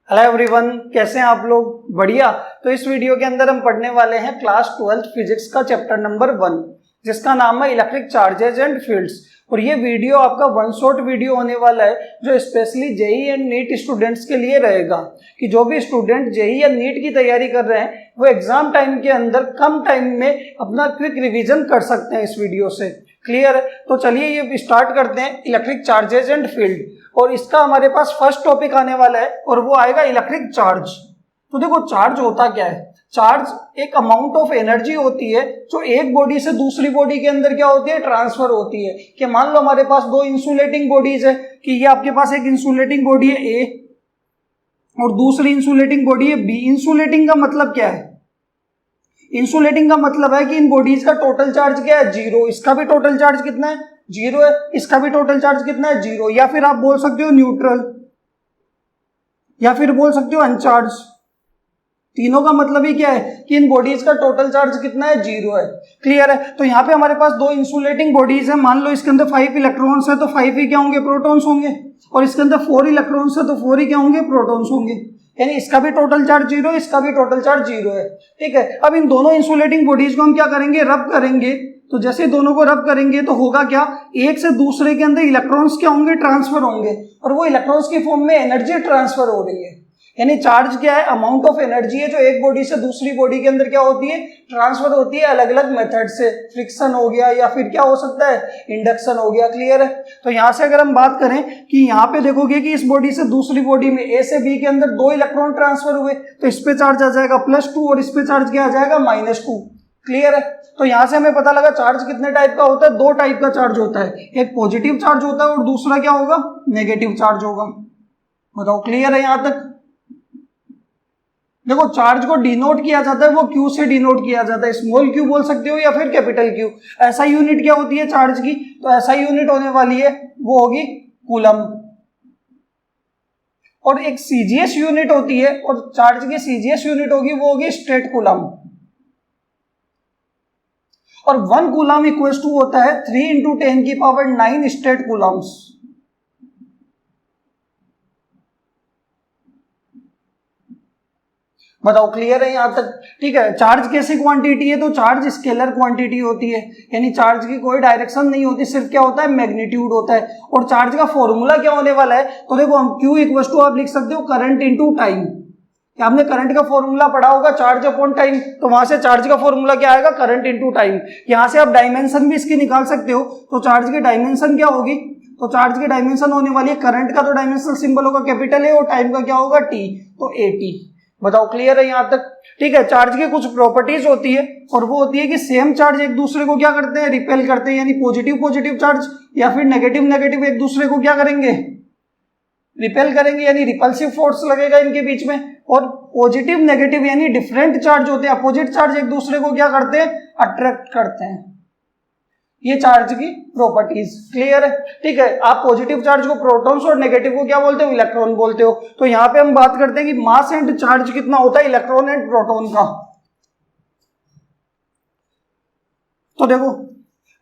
Hello everyone, कैसे हैं आप लोग? बढ़िया। तो इस वीडियो के अंदर हम पढ़ने वाले हैं क्लास 12 फिजिक्स का चैप्टर नंबर 1, जिसका नाम है इलेक्ट्रिक चार्जेज एंड फील्ड्स। और ये वीडियो आपका वन शॉट वीडियो होने वाला है, जो specially JEE and NEET students के लिए रहेगा। कि जो भी स्टूडेंट जेई या नीट की तैयारी कर रहे हैं वो एग्जाम टाइम के अंदर कम टाइम में अपना क्विक रिवीजन कर सकते हैं इस वीडियो से। क्लियर है? तो चलिए ये स्टार्ट करते हैं इलेक्ट्रिक चार्जेज एंड फील्ड। और इसका हमारे पास फर्स्ट टॉपिक आने वाला है और वो आएगा इलेक्ट्रिक चार्ज। तो देखो, चार्ज होता क्या है? चार्ज एक अमाउंट ऑफ एनर्जी होती है जो एक बॉडी से दूसरी बॉडी के अंदर क्या होती है, ट्रांसफर होती है। कि मान लो हमारे पास दो इंसुलेटिंग बॉडीज है, कि ये आपके पास एक इंसुलेटिंग बॉडी है ए और दूसरी इंसुलेटिंग बॉडी है बी। इंसुलेटिंग का मतलब क्या है? इंसुलेटिंग का मतलब है कि इन बॉडीज का टोटल चार्ज क्या है, जीरो। इसका भी टोटल चार्ज कितना है, जीरो है। इसका भी टोटल चार्ज कितना है, जीरो। या फिर आप बोल सकते हो न्यूट्रल, या फिर बोल सकते हो अनचार्ज। तीनों का मतलब ही क्या है कि इन बॉडीज का टोटल चार्ज कितना है, जीरो है। क्लियर है? तो यहाँ पे हमारे पास दो इंसुलेटिंग बॉडीज है। मान लो इसके अंदर 5 इलेक्ट्रॉन्स है तो 5 ही क्या होंगे, प्रोटॉन्स होंगे। और इसके अंदर 4 इलेक्ट्रॉन्स है तो 4 ही क्या होंगे, प्रोटॉन्स होंगे। यानी इसका भी टोटल चार्ज जीरो, इसका भी टोटल चार्ज जीरो है। ठीक है। अब इन दोनों इंसुलेटिंग बॉडीज को हम क्या करेंगे, रब करेंगे। तो जैसे दोनों को रब करेंगे तो होगा क्या, एक से दूसरे के अंदर इलेक्ट्रॉन्स क्या होंगे, ट्रांसफर होंगे। और वो इलेक्ट्रॉन्स की फॉर्म में एनर्जी ट्रांसफर हो रही है। यानी चार्ज क्या है, अमाउंट ऑफ एनर्जी है जो एक बॉडी से दूसरी बॉडी के अंदर क्या होती है, ट्रांसफर होती है अलग अलग मेथड से। फ्रिक्शन हो गया या फिर क्या हो सकता है, इंडक्शन हो गया। क्लियर है? तो यहां से अगर हम बात करें कि यहाँ पे देखोगे कि इस बॉडी से दूसरी बॉडी में ए से बी के अंदर 2 इलेक्ट्रॉन ट्रांसफर हुए, तो इस पे चार्ज आ जाएगा +2 और इस पे चार्ज क्या आ जाएगा, -2। क्लियर है? तो यहां से हमें पता लगा चार्ज कितने टाइप का होता है, 2 टाइप का चार्ज होता है। एक पॉजिटिव चार्ज होता है और दूसरा क्या होगा, नेगेटिव चार्ज होगा। बताओ, क्लियर है यहां तक? देखो, चार्ज को डिनोट किया जाता है, वो क्यू से डिनोट किया जाता है। स्मॉल क्यू बोल सकते हो या फिर कैपिटल क्यू। ऐसा यूनिट क्या होती है चार्ज की, तो ऐसा यूनिट होने वाली है वो होगी कूलम। और एक सीजीएस यूनिट होती है, और चार्ज की सीजीएस यूनिट होगी वो होगी स्ट्रेट कूलम। और 1 कूलम इक्वल्स टू होता है 3 × 10⁹ स्ट्रेट कूलम्स। बताओ, क्लियर है यहां तक? ठीक है। चार्ज कैसी क्वांटिटी है, तो चार्ज स्केलर क्वांटिटी होती है। यानी चार्ज की कोई डायरेक्शन नहीं होती, सिर्फ क्या होता है, मैग्नीट्यूड होता है। और चार्ज का फॉर्मूला क्या होने वाला है, तो देखो हम Q इक्वल्स टू आप लिख सकते हो करंट इनटू टाइम। आपने करंट का फॉर्मूला पढ़ा होगा, चार्ज अपॉन टाइम। तो वहां से चार्ज का फॉर्मूला क्या आएगा, करंट इनटू टाइम। यहां से आप डायमेंशन भी इसकी निकाल सकते हो। तो चार्ज की डायमेंशन क्या होगी, तो चार्ज की डायमेंशन होने वाली है, करंट का तो डायमेंशनल सिंबल होगा कैपिटल ए और टाइम का क्या होगा, टी, तो AT। बताओ, क्लियर है यहां तक? ठीक है। चार्ज की कुछ प्रॉपर्टीज होती है, और वो होती है कि सेम चार्ज एक दूसरे को क्या करते हैं, रिपेल करते हैं। यानी पॉजिटिव चार्ज या फिर नेगेटिव एक दूसरे को क्या करेंगे, रिपेल करेंगे। यानी रिपल्सिव फोर्स लगेगा इनके बीच में। और पॉजिटिव नेगेटिव यानी डिफरेंट चार्ज होते हैं, अपोजिट चार्ज एक दूसरे को क्या करते हैं, अट्रैक्ट करते हैं। ये चार्ज की प्रॉपर्टीज। क्लियर है? ठीक है। आप पॉजिटिव चार्ज को प्रोटॉन्स और नेगेटिव को क्या बोलते हो, इलेक्ट्रॉन बोलते हो। तो यहां पे हम बात करते हैं कि मास एंड चार्ज कितना होता है इलेक्ट्रॉन एंड प्रोटॉन का। तो देखो,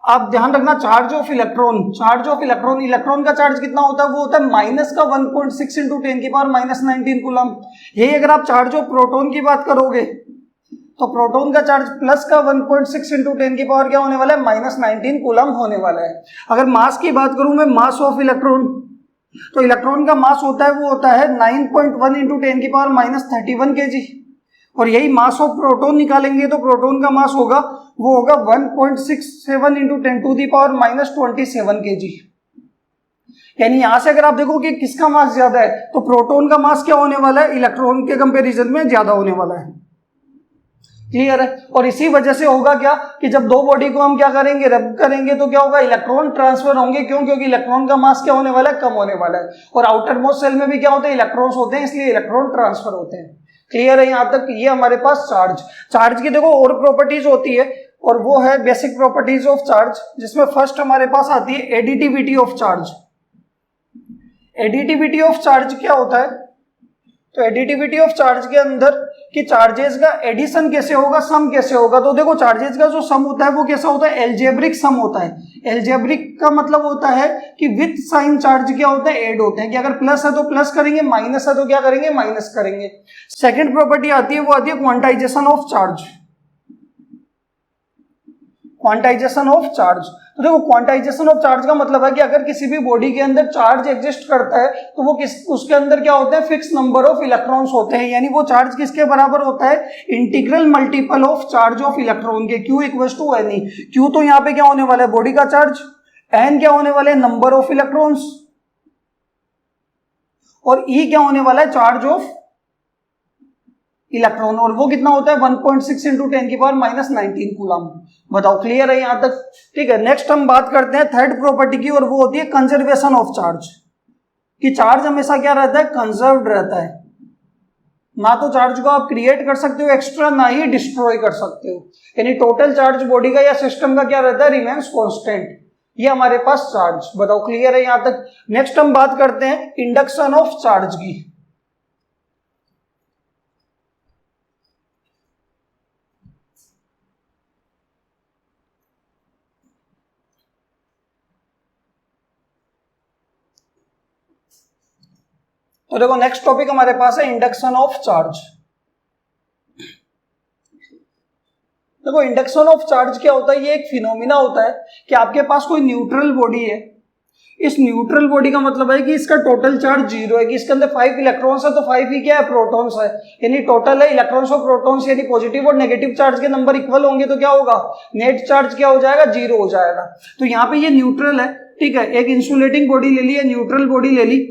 आप ध्यान रखना, चार्ज ऑफ इलेक्ट्रॉन, इलेक्ट्रॉन का चार्ज कितना होता है, वो होता है -1.6 × 10⁻19 कूलम। यही अगर आप चार्ज ऑफ प्रोटॉन की बात करोगे तो प्रोटॉन का चार्ज +1.6 × 10 की पावर क्या होने वाला है, -19 कूलम होने वाला है। अगर मास की बात करूं मैं, मास ऑफ इलेक्ट्रॉन, तो इलेक्ट्रॉन का मास होता है वो होता है 9.1 × 10⁻31 kg। और यही मास ऑफ प्रोटॉन निकालेंगे तो प्रोटॉन का मास होगा वो होगा 1.67 × 10⁻27 kg। यानी यहां से अगर आप देखो कि किसका मास ज्यादा है, तो प्रोटॉन का मास क्या होने वाला है, इलेक्ट्रॉन के कंपेरिजन में ज्यादा होने वाला है। क्लियर है? और इसी वजह से होगा क्या कि जब दो बॉडी को हम क्या करेंगे, रब करेंगे, तो क्या होगा, इलेक्ट्रॉन ट्रांसफर होंगे। क्यों? क्योंकि इलेक्ट्रॉन का मास क्या होने वाला है, कम होने वाला है। और आउटर मोस्ट सेल में भी क्या होते हैं, इलेक्ट्रॉन्स होते हैं, इसलिए इलेक्ट्रॉन ट्रांसफर होते हैं। क्लियर है यहां तक? ये हमारे पास चार्ज की देखो और प्रॉपर्टीज होती है, और वो है बेसिक प्रॉपर्टीज ऑफ चार्ज, जिसमें फर्स्ट हमारे पास आती है additivity of charge. Additivity of charge क्या होता है, तो एडिटिविटी ऑफ चार्ज के अंदर कि चार्जेस का एडिशन कैसे होगा, सम कैसे होगा। तो देखो चार्जेस का जो सम होता है वो कैसा होता है, एल्जेब्रिक सम होता है। एल्जेब्रिक का मतलब होता है कि विथ साइन चार्ज क्या होता है, ऐड होते हैं, कि अगर प्लस है तो प्लस करेंगे, माइनस है तो क्या करेंगे, माइनस करेंगे। सेकेंड प्रॉपर्टी आती है, वो आती है quantization of charge. Quantization of charge, तो देखो क्वांटाइजेशन ऑफ चार्ज का मतलब है कि अगर किसी भी बॉडी के अंदर चार्ज एग्जिस्ट करता है तो वो उसके अंदर क्या होता है, फिक्स नंबर ऑफ इलेक्ट्रॉन्स होते हैं, यानी वो चार्ज किसके बराबर होता है, integral multiple of charge of electron के, Q equals to N. Q तो यहाँ पे क्या होने वाला है, बॉडी का चार्ज, एन क्या होने वाला है, नंबर ऑफ इलेक्ट्रॉन्स, और ई क्या होने वाला है, चार्ज ऑफ इलेक्ट्रॉन, और वो कितना होता है 1.6 इंटू 10 की पावर माइनस 19 कूलम। बताओ क्लियर है यहां तक, ठीक है। नेक्स्ट हम बात करते हैं थर्ड प्रॉपर्टी की, और वो होती है कंजर्वेशन ऑफ चार्ज, कि चार्ज हमेशा क्या रहता है, कंजर्व्ड रहता है। ना तो चार्ज को आप क्रिएट कर सकते हो एक्स्ट्रा, ना ही डिस्ट्रॉय कर सकते हो, यानी टोटल चार्ज बॉडी का या सिस्टम का क्या रहता है, रिमेन्स कांस्टेंट। ये हमारे पास चार्ज, बताओ क्लियर है यहां तक। नेक्स्ट हम बात करते हैं इंडक्शन ऑफ चार्ज की। तो देखो नेक्स्ट टॉपिक हमारे पास है इंडक्शन ऑफ चार्ज। देखो इंडक्शन ऑफ चार्ज क्या होता है, ये एक फिनोमिना होता है कि आपके पास कोई न्यूट्रल बॉडी है। इस न्यूट्रल बॉडी का मतलब है कि इसका टोटल चार्ज 0 है, कि इसके अंदर 5 इलेक्ट्रॉन्स है तो 5 ही क्या है, प्रोटॉन्स है, यानी टोटल है इलेक्ट्रॉन्स और प्रोटॉन्स, यानी पॉजिटिव और नेगेटिव चार्ज के नंबर इक्वल होंगे तो क्या होगा, नेट चार्ज क्या हो जाएगा, 0 हो जाएगा। तो यहाँ पे ये न्यूट्रल है, ठीक है, एक इंसुलेटिंग बॉडी ले ली है, न्यूट्रल बॉडी ले ली,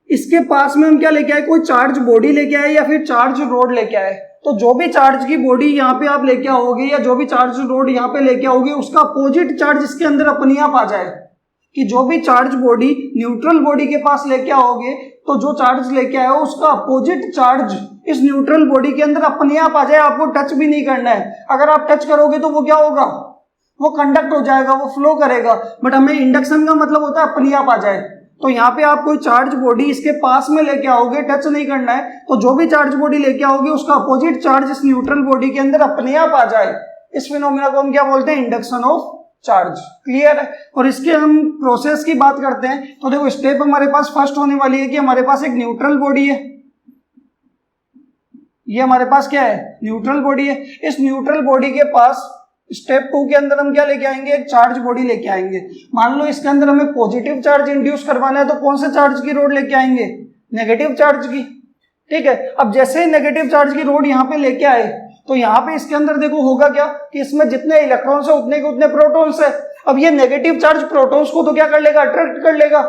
इसके पास में हम क्या लेके आए, कोई चार्ज बॉडी लेके आए या फिर चार्ज रोड लेके आए। तो जो भी चार्ज की बॉडी यहाँ पे आप लेके आओगे या जो भी चार्ज रोड यहाँ पे लेके आओगे, उसका अपोजिट चार्ज इसके अंदर अपने आप आ जाए, कि जो भी चार्ज बॉडी न्यूट्रल बॉडी के पास लेके आओगे तो जो चार्ज लेके आए हो उसका अपोजिट चार्ज इस न्यूट्रल बॉडी के अंदर अपने आप आ जाए, आपको टच भी नहीं करना है। अगर आप टच करोगे तो वो क्या होगा, वो कंडक्ट हो जाएगा, वो फ्लो करेगा। बट हमें इंडक्शन का मतलब होता है अपने आप आ जाए। तो यहाँ पे आप कोई चार्ज बॉडी इसके पास में लेके आओगे, टच नहीं करना है, तो जो भी चार्ज बॉडी लेके आओगे उसका अपोजिट चार्ज इस न्यूट्रल बॉडी के अंदर अपने आप आ जाए। इस फिनोमेना को हम क्या बोलते हैं, इंडक्शन ऑफ चार्ज। क्लियर है। और इसके हम प्रोसेस की बात करते हैं तो देखो स्टेप हमारे पास फर्स्ट होने वाली है कि हमारे पास एक न्यूट्रल बॉडी है, ये हमारे पास क्या है, न्यूट्रल बॉडी है। इस न्यूट्रल बॉडी के पास स्टेप 2 के अंदर हम क्या लेके आएंगे, एक चार्ज बॉडी लेके आएंगे। मान लो इसके अंदर हमें पॉजिटिव चार्ज इंड्यूस करवाना है तो कौन से चार्ज की रोड लेके आएंगे, नेगेटिव चार्ज की, ठीक है। अब जैसे ही नेगेटिव चार्ज की रोड यहाँ पे लेके आए तो यहाँ पे इसके अंदर देखो होगा क्या कि इसमें जितने इलेक्ट्रॉन्स है उतने के उतने प्रोटॉन्स है। अब ये नेगेटिव चार्ज प्रोटॉन्स को तो क्या कर लेगा, अट्रैक्ट कर लेगा,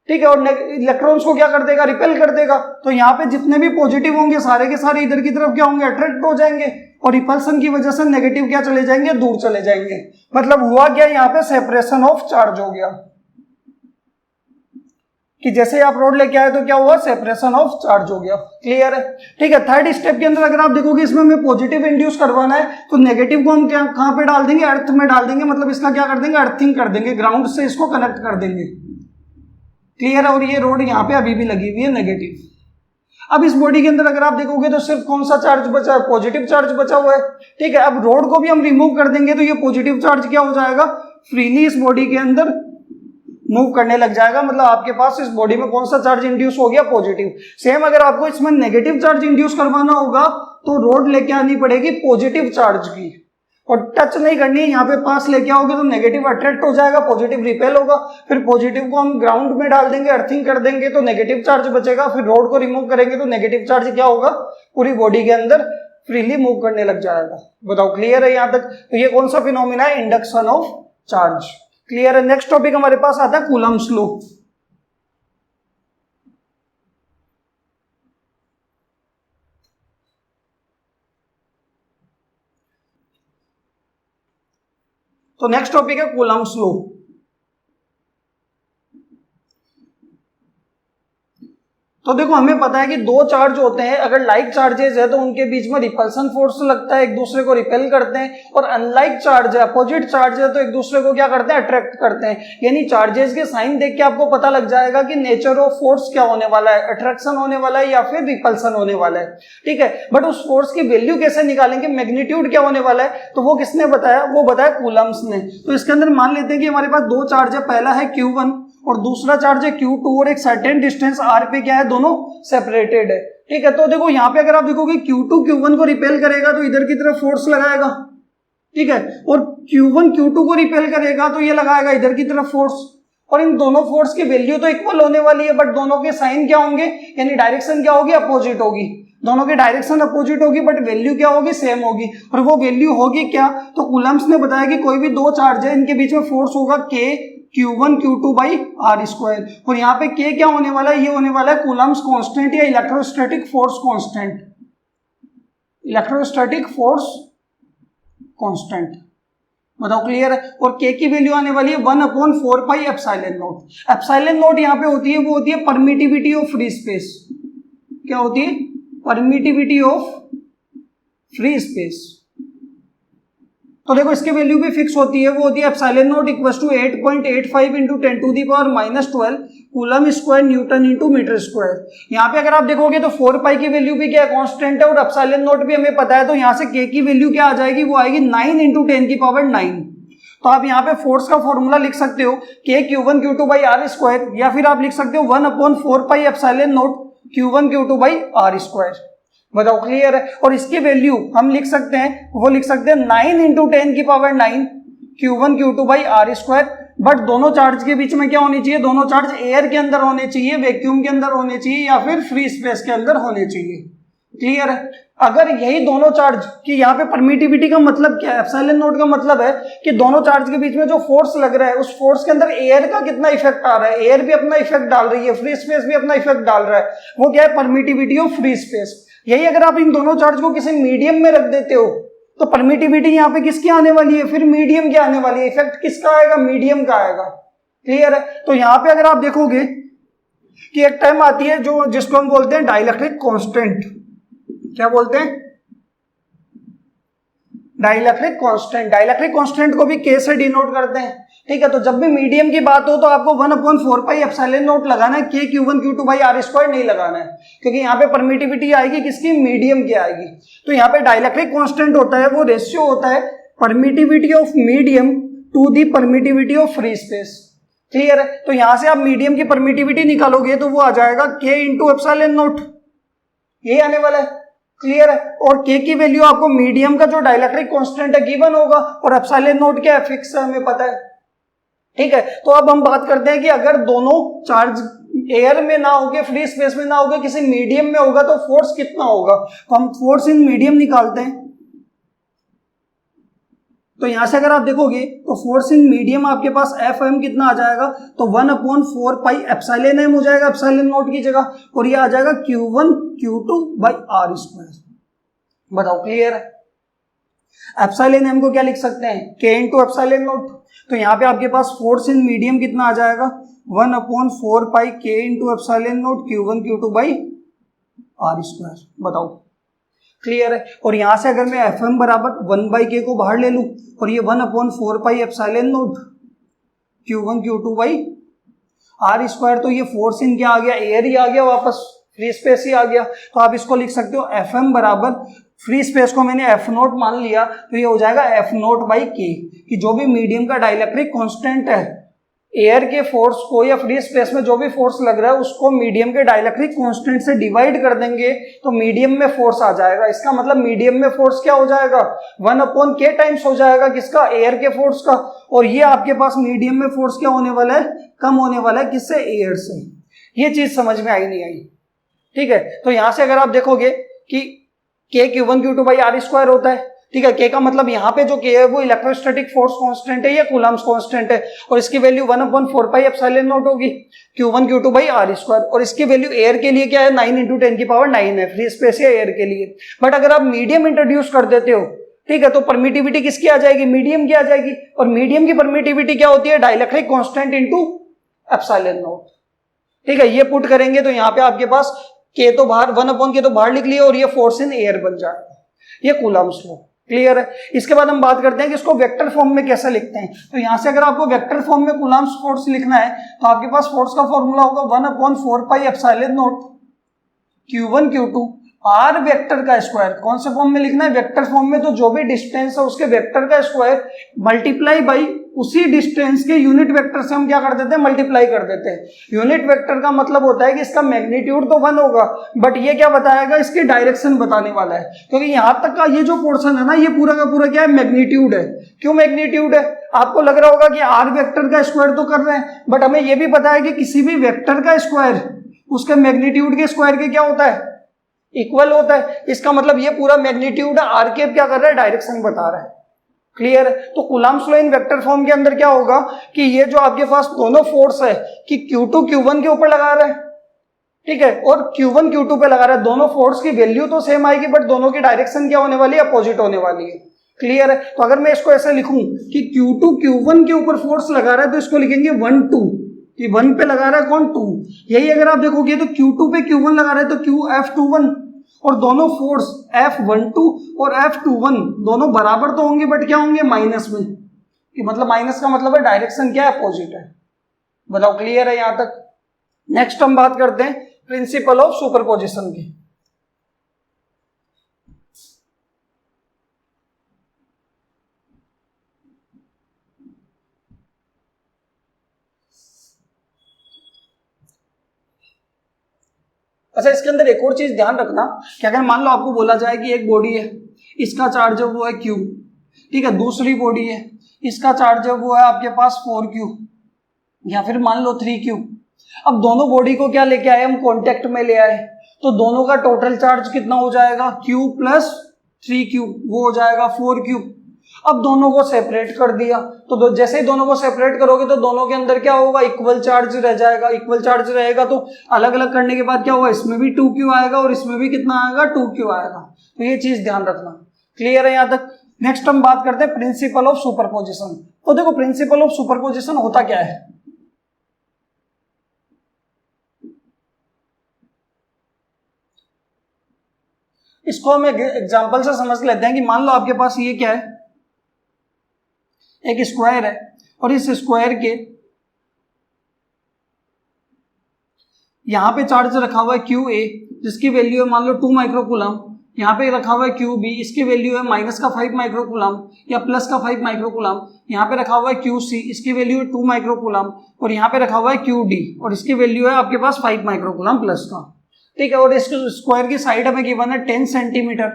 ठीक है, और इलेक्ट्रॉन्स को क्या कर देगा, रिपेल कर देगा। तो यहाँ पे जितने भी पॉजिटिव होंगे सारे के सारे इधर की तरफ क्या होंगे, अट्रैक्ट हो जाएंगे, और रिपल्सन की वजह से नेगेटिव क्या चले जाएंगे, दूर चले जाएंगे। मतलब हुआ क्या, यहाँ पे सेपरेशन ऑफ चार्ज हो गया, कि जैसे आप रोड लेके आए तो क्या हुआ, सेपरेशन ऑफ चार्ज हो गया। क्लियर है, ठीक है। थर्ड स्टेप के अंदर अगर आप देखोगे इसमें हमें पॉजिटिव इंड्यूस करवाना है तो नेगेटिव को हम क्या कहां पे डाल देंगे, अर्थ में डाल देंगे, मतलब इसका क्या कर देंगे, अर्थिंग कर देंगे, ग्राउंड से इसको कनेक्ट कर देंगे। क्लियर है। और ये रोड यहाँ पे अभी भी लगी हुई है, नेगेटिव। अब इस बॉडी के अंदर अगर आप देखोगे तो सिर्फ कौन सा चार्ज बचा है, पॉजिटिव चार्ज बचा हुआ है, ठीक है। अब रोड को भी हम रिमूव कर देंगे तो ये पॉजिटिव चार्ज क्या हो जाएगा, फ्रीली इस बॉडी के अंदर मूव करने लग जाएगा। मतलब आपके पास इस बॉडी में कौन सा चार्ज इंड्यूस हो गया, पॉजिटिव। सेम अगर आपको इसमें नेगेटिव चार्ज इंड्यूस करवाना होगा तो रोड लेके आनी पड़ेगी पॉजिटिव चार्ज की, और टच नहीं करनी है। यहाँ पे पास लेके आओगे तो नेगेटिव अट्रैक्ट हो जाएगा, पॉजिटिव रिपेल होगा, फिर पॉजिटिव को हम ग्राउंड में डाल देंगे, अर्थिंग कर देंगे तो नेगेटिव चार्ज बचेगा, फिर रोड को रिमूव करेंगे तो नेगेटिव चार्ज क्या होगा, पूरी बॉडी के अंदर फ्रीली मूव करने लग जाएगा। बताओ क्लियर है यहाँ तक। तो ये कौन सा फिनोमिना है, इंडक्शन ऑफ चार्ज। क्लियर है। नेक्स्ट टॉपिक हमारे पास आता है कूलम्स लॉ। तो नेक्स्ट टॉपिक है कूलम्स लॉ। तो देखो हमें पता है कि दो चार्ज होते हैं, अगर लाइक चार्जेस है तो उनके बीच में रिपल्सन फोर्स लगता है, एक दूसरे को रिपेल करते हैं, और अनलाइक चार्ज है, अपोजिट चार्ज है, तो एक दूसरे को क्या करते हैं, अट्रैक्ट करते हैं। यानी चार्जेस के साइन देख के आपको पता लग जाएगा कि नेचर ऑफ फोर्स क्या होने वाला है, अट्रैक्शन होने वाला है या फिर रिपल्सन होने वाला है, ठीक है। बट उस फोर्स की वैल्यू कैसे निकालेंगे, मैग्नीट्यूड क्या होने वाला है, तो वो किसने बताया, वो बताया कूलम्स ने। तो इसके अंदर मान लेते हैं कि हमारे पास दो चार्ज है, पहला है Q1 और दूसरा चार्ज है Q2, और एक सर्टेन डिस्टेंस r पे क्या है, दोनों सेपरेटेड है, ठीक है। तो देखो यहाँ पे अगर आप देखोगे Q2 Q1 को रिपेल करेगा तो इधर की तरफ फोर्स लगाएगा, ठीक है, और Q1 Q2 को रिपेल करेगा तो ये लगाएगा इधर की तरफ फोर्स, और इन दोनों फोर्स की वैल्यू तो इक्वल होने वाली है, बट दोनों के साइन क्या होंगे, यानी डायरेक्शन क्या होगी, अपोजिट होगी। दोनों की डायरेक्शन अपोजिट होगी बट वैल्यू क्या होगी, सेम होगी। और वो वैल्यू होगी क्या, तो कूलम्स ने बताया कि कोई भी दो चार्ज है, इनके बीच में फोर्स होगा K Q1 Q2 by R square, और यहाँ पे K क्या होने वाला है, ये होने वाला है कूलम्स कांस्टेंट या electrostatic force constant, electrostatic force constant. बताओ क्लियर है। और K की वैल्यू आने वाली है 1/4 pi epsilon not. Epsilon not यहाँ पे होती है, वो होती है परमिटिविटी ऑफ फ्री स्पेस। क्या होती है, परमिटिविटी ऑफ फ्री स्पेस। तो देखो इसकी वैल्यू भी फिक्स होती है, वो होती है epsilon not equal to 8.85 into 10⁻⁻12 coulomb square newton into metre square. यहाँ पे अगर आप देखोगे तो 4 पाई की वैल्यू भी क्या कांस्टेंट है, और एप्सिलॉन नॉट भी हमें पता है, तो यहाँ से K की वैल्यू क्या आ जाएगी, वो आएगी 9 इंटू 10⁻9। तो आप यहाँ पे फोर्स का फॉर्मूला लिख सकते हो K Q1 Q2 by R square, या फिर आप लिख सकते हो 1/4 pi epsilon not Q1 Q2 by R square. बताओ क्लियर है। और इसकी वैल्यू हम लिख सकते हैं, वो लिख सकते हैं 9 into 10⁻9 Q1 Q2 by R square. But दोनों चार्ज के बीच में क्या होनी चाहिए, दोनों चार्ज एयर के अंदर होने चाहिए, वैक्यूम के अंदर होने चाहिए, या फिर फ्री स्पेस के अंदर होने चाहिए। क्लियर है। अगर यही दोनों चार्ज की यहाँ पे परमिटिविटी का मतलब क्या है, एप्सिलॉन नॉट का मतलब है कि दोनों चार्ज के बीच में जो फोर्स लग रहा है, उस फोर्स के अंदर एयर का कितना इफेक्ट आ रहा है, एयर भी अपना इफेक्ट डाल रही है, फ्री स्पेस भी अपना इफेक्ट डाल रहा है, वो क्या है, परमिटिविटी ऑफ फ्री स्पेस। यही अगर आप इन दोनों चार्ज को किसी मीडियम में रख देते हो तो परमिटिविटी यहाँ पे किसकी आने वाली है, फिर मीडियम की आने वाली है, इफेक्ट किसका आएगा, मीडियम का आएगा। क्लियर है। तो यहाँ पे अगर आप देखोगे कि एक टाइम आती है जो जिसको हम बोलते हैं डाइलेक्ट्रिक कांस्टेंट। क्या बोलते हैं, डाइलेक्ट्रिक कांस्टेंट। डाइलेक्ट्रिक कांस्टेंट को भी K से डिनोट करते हैं, ठीक है। तो जब भी मीडियम की बात हो तो आपको 1/4 पाई एप्सिलॉन नॉट लगाना है, K Q1 Q2 by R square नहीं लगाना है, क्योंकि यहाँ पे परमिटिविटी आएगी किसकी, मीडियम की आएगी। तो यहाँ पे डाइलेक्ट्रिक कांस्टेंट होता है, वो रेशियो होता है permittivity of medium to the permittivity of free space. Clear है। तो यहां से आप मीडियम की परमिटिविटी निकालोगे तो वो आ जाएगा K इंटू एप्सिलॉन नॉट, ये आने वाला है। क्लियर है। और K की वैल्यू आपको मीडियम का जो डाइलेक्ट्रिक कांस्टेंट है गिवन होगा, और एप्सिलॉन नॉट क्या है, फिक्स है, हमें पता है, ठीक है। तो अब हम बात करते हैं कि अगर दोनों चार्ज एयर में ना होके, फ्री स्पेस में ना होगा, किसी मीडियम में होगा तो फोर्स कितना होगा। तो हम फोर्स इन मीडियम निकालते हैं। तो यहां से अगर आप देखोगे तो फोर्स इन मीडियम आपके पास Fm कितना आ जाएगा, तो 1/4 पाई एप्सिलॉन m हो जाएगा एप्सिलॉन नॉट की जगह, और ये आ जाएगा Q1 Q2 by R square. बताओ क्लियर है। एप्सिलॉन m को क्या लिख सकते हैं, K इंटू एप्सिलॉन नॉट। तो यहाँ पे आपके पास फोर्स इन मीडियम कितना आ जाएगा, 1/4 pi K into epsilon not Q1 Q2 by R square. बताओ क्लियर है। और यहां से अगर मैं Fm बराबर 1/K को बाहर ले लूं, और ये 1/4 pi epsilon not Q1 Q2 by R square, तो ये फोर्स इन क्या आ गया, एयर ही आ गया, वापस फ्री स्पेस ही आ गया। तो आप इसको लिख सकते हो Fm बराबर, फ्री स्पेस को मैंने F0 मान लिया, तो ये हो जाएगा F0 बाई K, कि जो भी मीडियम का डाइलेक्ट्रिक कांस्टेंट है, एयर के फोर्स को या फ्री स्पेस में जो भी फोर्स लग रहा है उसको मीडियम के डाइलेक्ट्रिक कांस्टेंट से डिवाइड कर देंगे तो मीडियम में फोर्स आ जाएगा। इसका मतलब मीडियम में फोर्स क्या हो जाएगा, 1/K टाइम्स हो जाएगा किसका, एयर के फोर्स का। और ये आपके पास मीडियम में फोर्स क्या होने वाला है, कम होने वाला है, किससे, एयर से। ये चीज समझ में आई नहीं आई, ठीक है। तो यहां से अगर आप देखोगे कि K Q1 Q2 by R square होता है, ठीक है। K का मतलब यहाँ पे जो K है वो इलेक्ट्रोस्टैटिक फोर्स कांस्टेंट है या कूलम्स कांस्टेंट है, और इसकी वैल्यू 1/4 पाई एप्सिलॉन नॉट होगी Q1 Q2 by R square. और इसकी वैल्यू एयर के लिए क्या है, 9 इंटू 10⁹ है, फ्री स्पेस या एयर के लिए। बट अगर आप मीडियम इंट्रोड्यूस कर देते हो, ठीक है, तो परमिटिविटी किसकी आ जाएगी, मीडियम की आ जाएगी। और मीडियम की परमिटिविटी क्या होती है, dielectric constant into epsilon not. ठीक है, ये पुट करेंगे तो यहाँ पे आपके पास के तो बाहर 1/k तो बाहर लिख लिया और ये फोर्स इन एयर बन जाएगा, ये कूलम्ब्स लॉ। क्लियर है। इसके बाद हम बात करते हैं कि इसको वेक्टर फॉर्म में कैसे लिखते हैं। तो यहां से अगर आपको वेक्टर फॉर्म में कूलम्ब्स फोर्स लिखना है तो आपके पास फोर्स का फॉर्मूला होगा 1/4πε0 Q1 Q2 R वेक्टर का स्क्वायर। कौन से फॉर्म में लिखना है? वेक्टर फॉर्म में। तो जो भी डिस्टेंस है उसके वेक्टर का स्क्वायर मल्टीप्लाई बाई उसी डिस्टेंस के यूनिट वेक्टर से हम क्या कर देते हैं? मल्टीप्लाई कर देते हैं। यूनिट वेक्टर का मतलब होता है कि इसका मैग्नीट्यूड तो 1 होगा, बट ये क्या बताएगा? इसकी डायरेक्शन बताने वाला है। क्योंकि यहां तक का ये जो पोर्शन है ना, ये पूरा का पूरा क्या है? मैग्नीट्यूड है। क्यों मैग्नीट्यूड है? आपको लग रहा होगा कि आर वेक्टर का स्क्वायर तो कर रहे हैं, बट हमें यह भी पता है कि किसी भी वेक्टर का स्क्वायर उसके मैग्नीट्यूड के स्क्वायर के क्या होता है? इक्वल होता है। इसका मतलब ये पूरा मैग्नीट्यूड आर के क्या कर रहा है? डायरेक्शन बता रहा है। क्लियर है। तो Coulomb's law in vector form के अंदर क्या होगा कि ये जो आपके पास दोनों फोर्स है कि Q2 Q1 के ऊपर लगा रहा है, ठीक है, और Q1 Q2 पे लगा रहा है, दोनों फोर्स की वैल्यू तो सेम आएगी बट दोनों की डायरेक्शन क्या होने वाली है? अपोजिट होने वाली है। क्लियर है। तो अगर मैं इसको ऐसे लिखूं कि Q2 Q1 के ऊपर फोर्स लगा रहा है तो इसको लिखेंगे 1 2 कि 1 पे लगा रहा है कौन? 2। यही अगर आप देखोगे तो Q2 पे Q1 लगा रहा है तो QF21 और दोनों फोर्स F12 और F21 दोनों बराबर तो होंगे बट क्या होंगे? माइनस में। कि मतलब माइनस का मतलब है डायरेक्शन क्या है? अपोजिट है। बताओ क्लियर है यहां तक? नेक्स्ट हम बात करते हैं प्रिंसिपल ऑफ सुपरपोजिशन की। अच्छा, इसके अंदर एक और चीज ध्यान रखना कि अगर मान लो आपको बोला जाए कि एक बॉडी है, इसका चार्ज है वो है Q, ठीक है, दूसरी बॉडी है, इसका चार्ज है वो है आपके पास 4Q या फिर मान लो 3Q। अब दोनों बॉडी को क्या लेके आए? हम कांटेक्ट में ले आए, तो दोनों का टोटल चार्ज कितना हो जाएगा? Q प्लस 3Q, वो हो जाएगा 4Q। अब दोनों को सेपरेट कर दिया तो जैसे ही दोनों को सेपरेट करोगे तो दोनों के अंदर क्या होगा? इक्वल चार्ज रह जाएगा। इक्वल चार्ज रहेगा तो अलग अलग करने के बाद क्या होगा? इसमें भी 2Q आएगा और इसमें भी कितना आएगा? 2Q आएगा। तो ये चीज ध्यान रखना। क्लियर है यहां तक? नेक्स्ट हम बात करते हैं प्रिंसिपल ऑफ सुपरपोजिशन। तो देखो प्रिंसिपल ऑफ सुपरपोजिशन होता क्या है? इसको हम एक एग्जाम्पल से समझ लेते हैं कि मान लो आपके पास ये क्या है? एक स्क्वायर है और इस स्क्वायर के यहां पे चार्ज रखा हुआ है QA जिसकी वैल्यू है मान लो 2 माइक्रोकूलम। यहाँ पे रखा हुआ है QB, इसकी वैल्यू है -5 माइक्रोकूलम या +5 माइक्रोकूलम। यहाँ पे रखा हुआ है QC, इसकी वैल्यू है 2 माइक्रोकूलम और यहाँ पे रखा हुआ है QD और इसकी वैल्यू है आपके पास 5 माइक्रोकूलम प्लस का। ठीक है, और इस स्क्वायर की साइड हमें गिवन है 10 सेंटीमीटर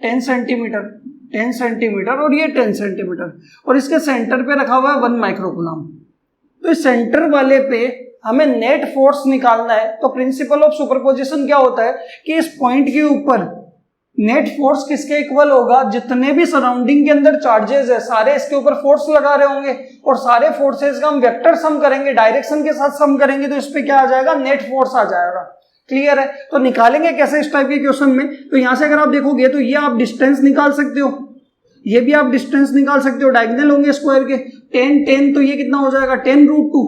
10 सेंटीमीटर 10 सेंटीमीटर और ये 10 सेंटीमीटर और इसके सेंटर पे रखा हुआ है 1 माइक्रोकूलम। तो इस सेंटर वाले पे हमें नेट फोर्स निकालना है। तो प्रिंसिपल ऑफ सुपरपोजिशन क्या होता है कि इस पॉइंट के ऊपर नेट फोर्स किसके इक्वल होगा? जितने भी सराउंडिंग के अंदर चार्जेस है सारे इसके ऊपर फोर्स लगा रहे होंगे और सारे फोर्सेस का हम वेक्टर सम करेंगे, डायरेक्शन के साथ सम करेंगे तो इस पे क्या आ जाएगा? नेट फोर्स आ जाएगा। क्लियर है। तो निकालेंगे कैसे इस टाइप के क्वेश्चन में? तो यहां से अगर आप देखोगे तो ये आप डिस्टेंस निकाल सकते हो, ये भी आप डिस्टेंस निकाल सकते हो, डायगोनल होंगे स्क्वायर के 10 10 तो ये कितना हो जाएगा? 10√2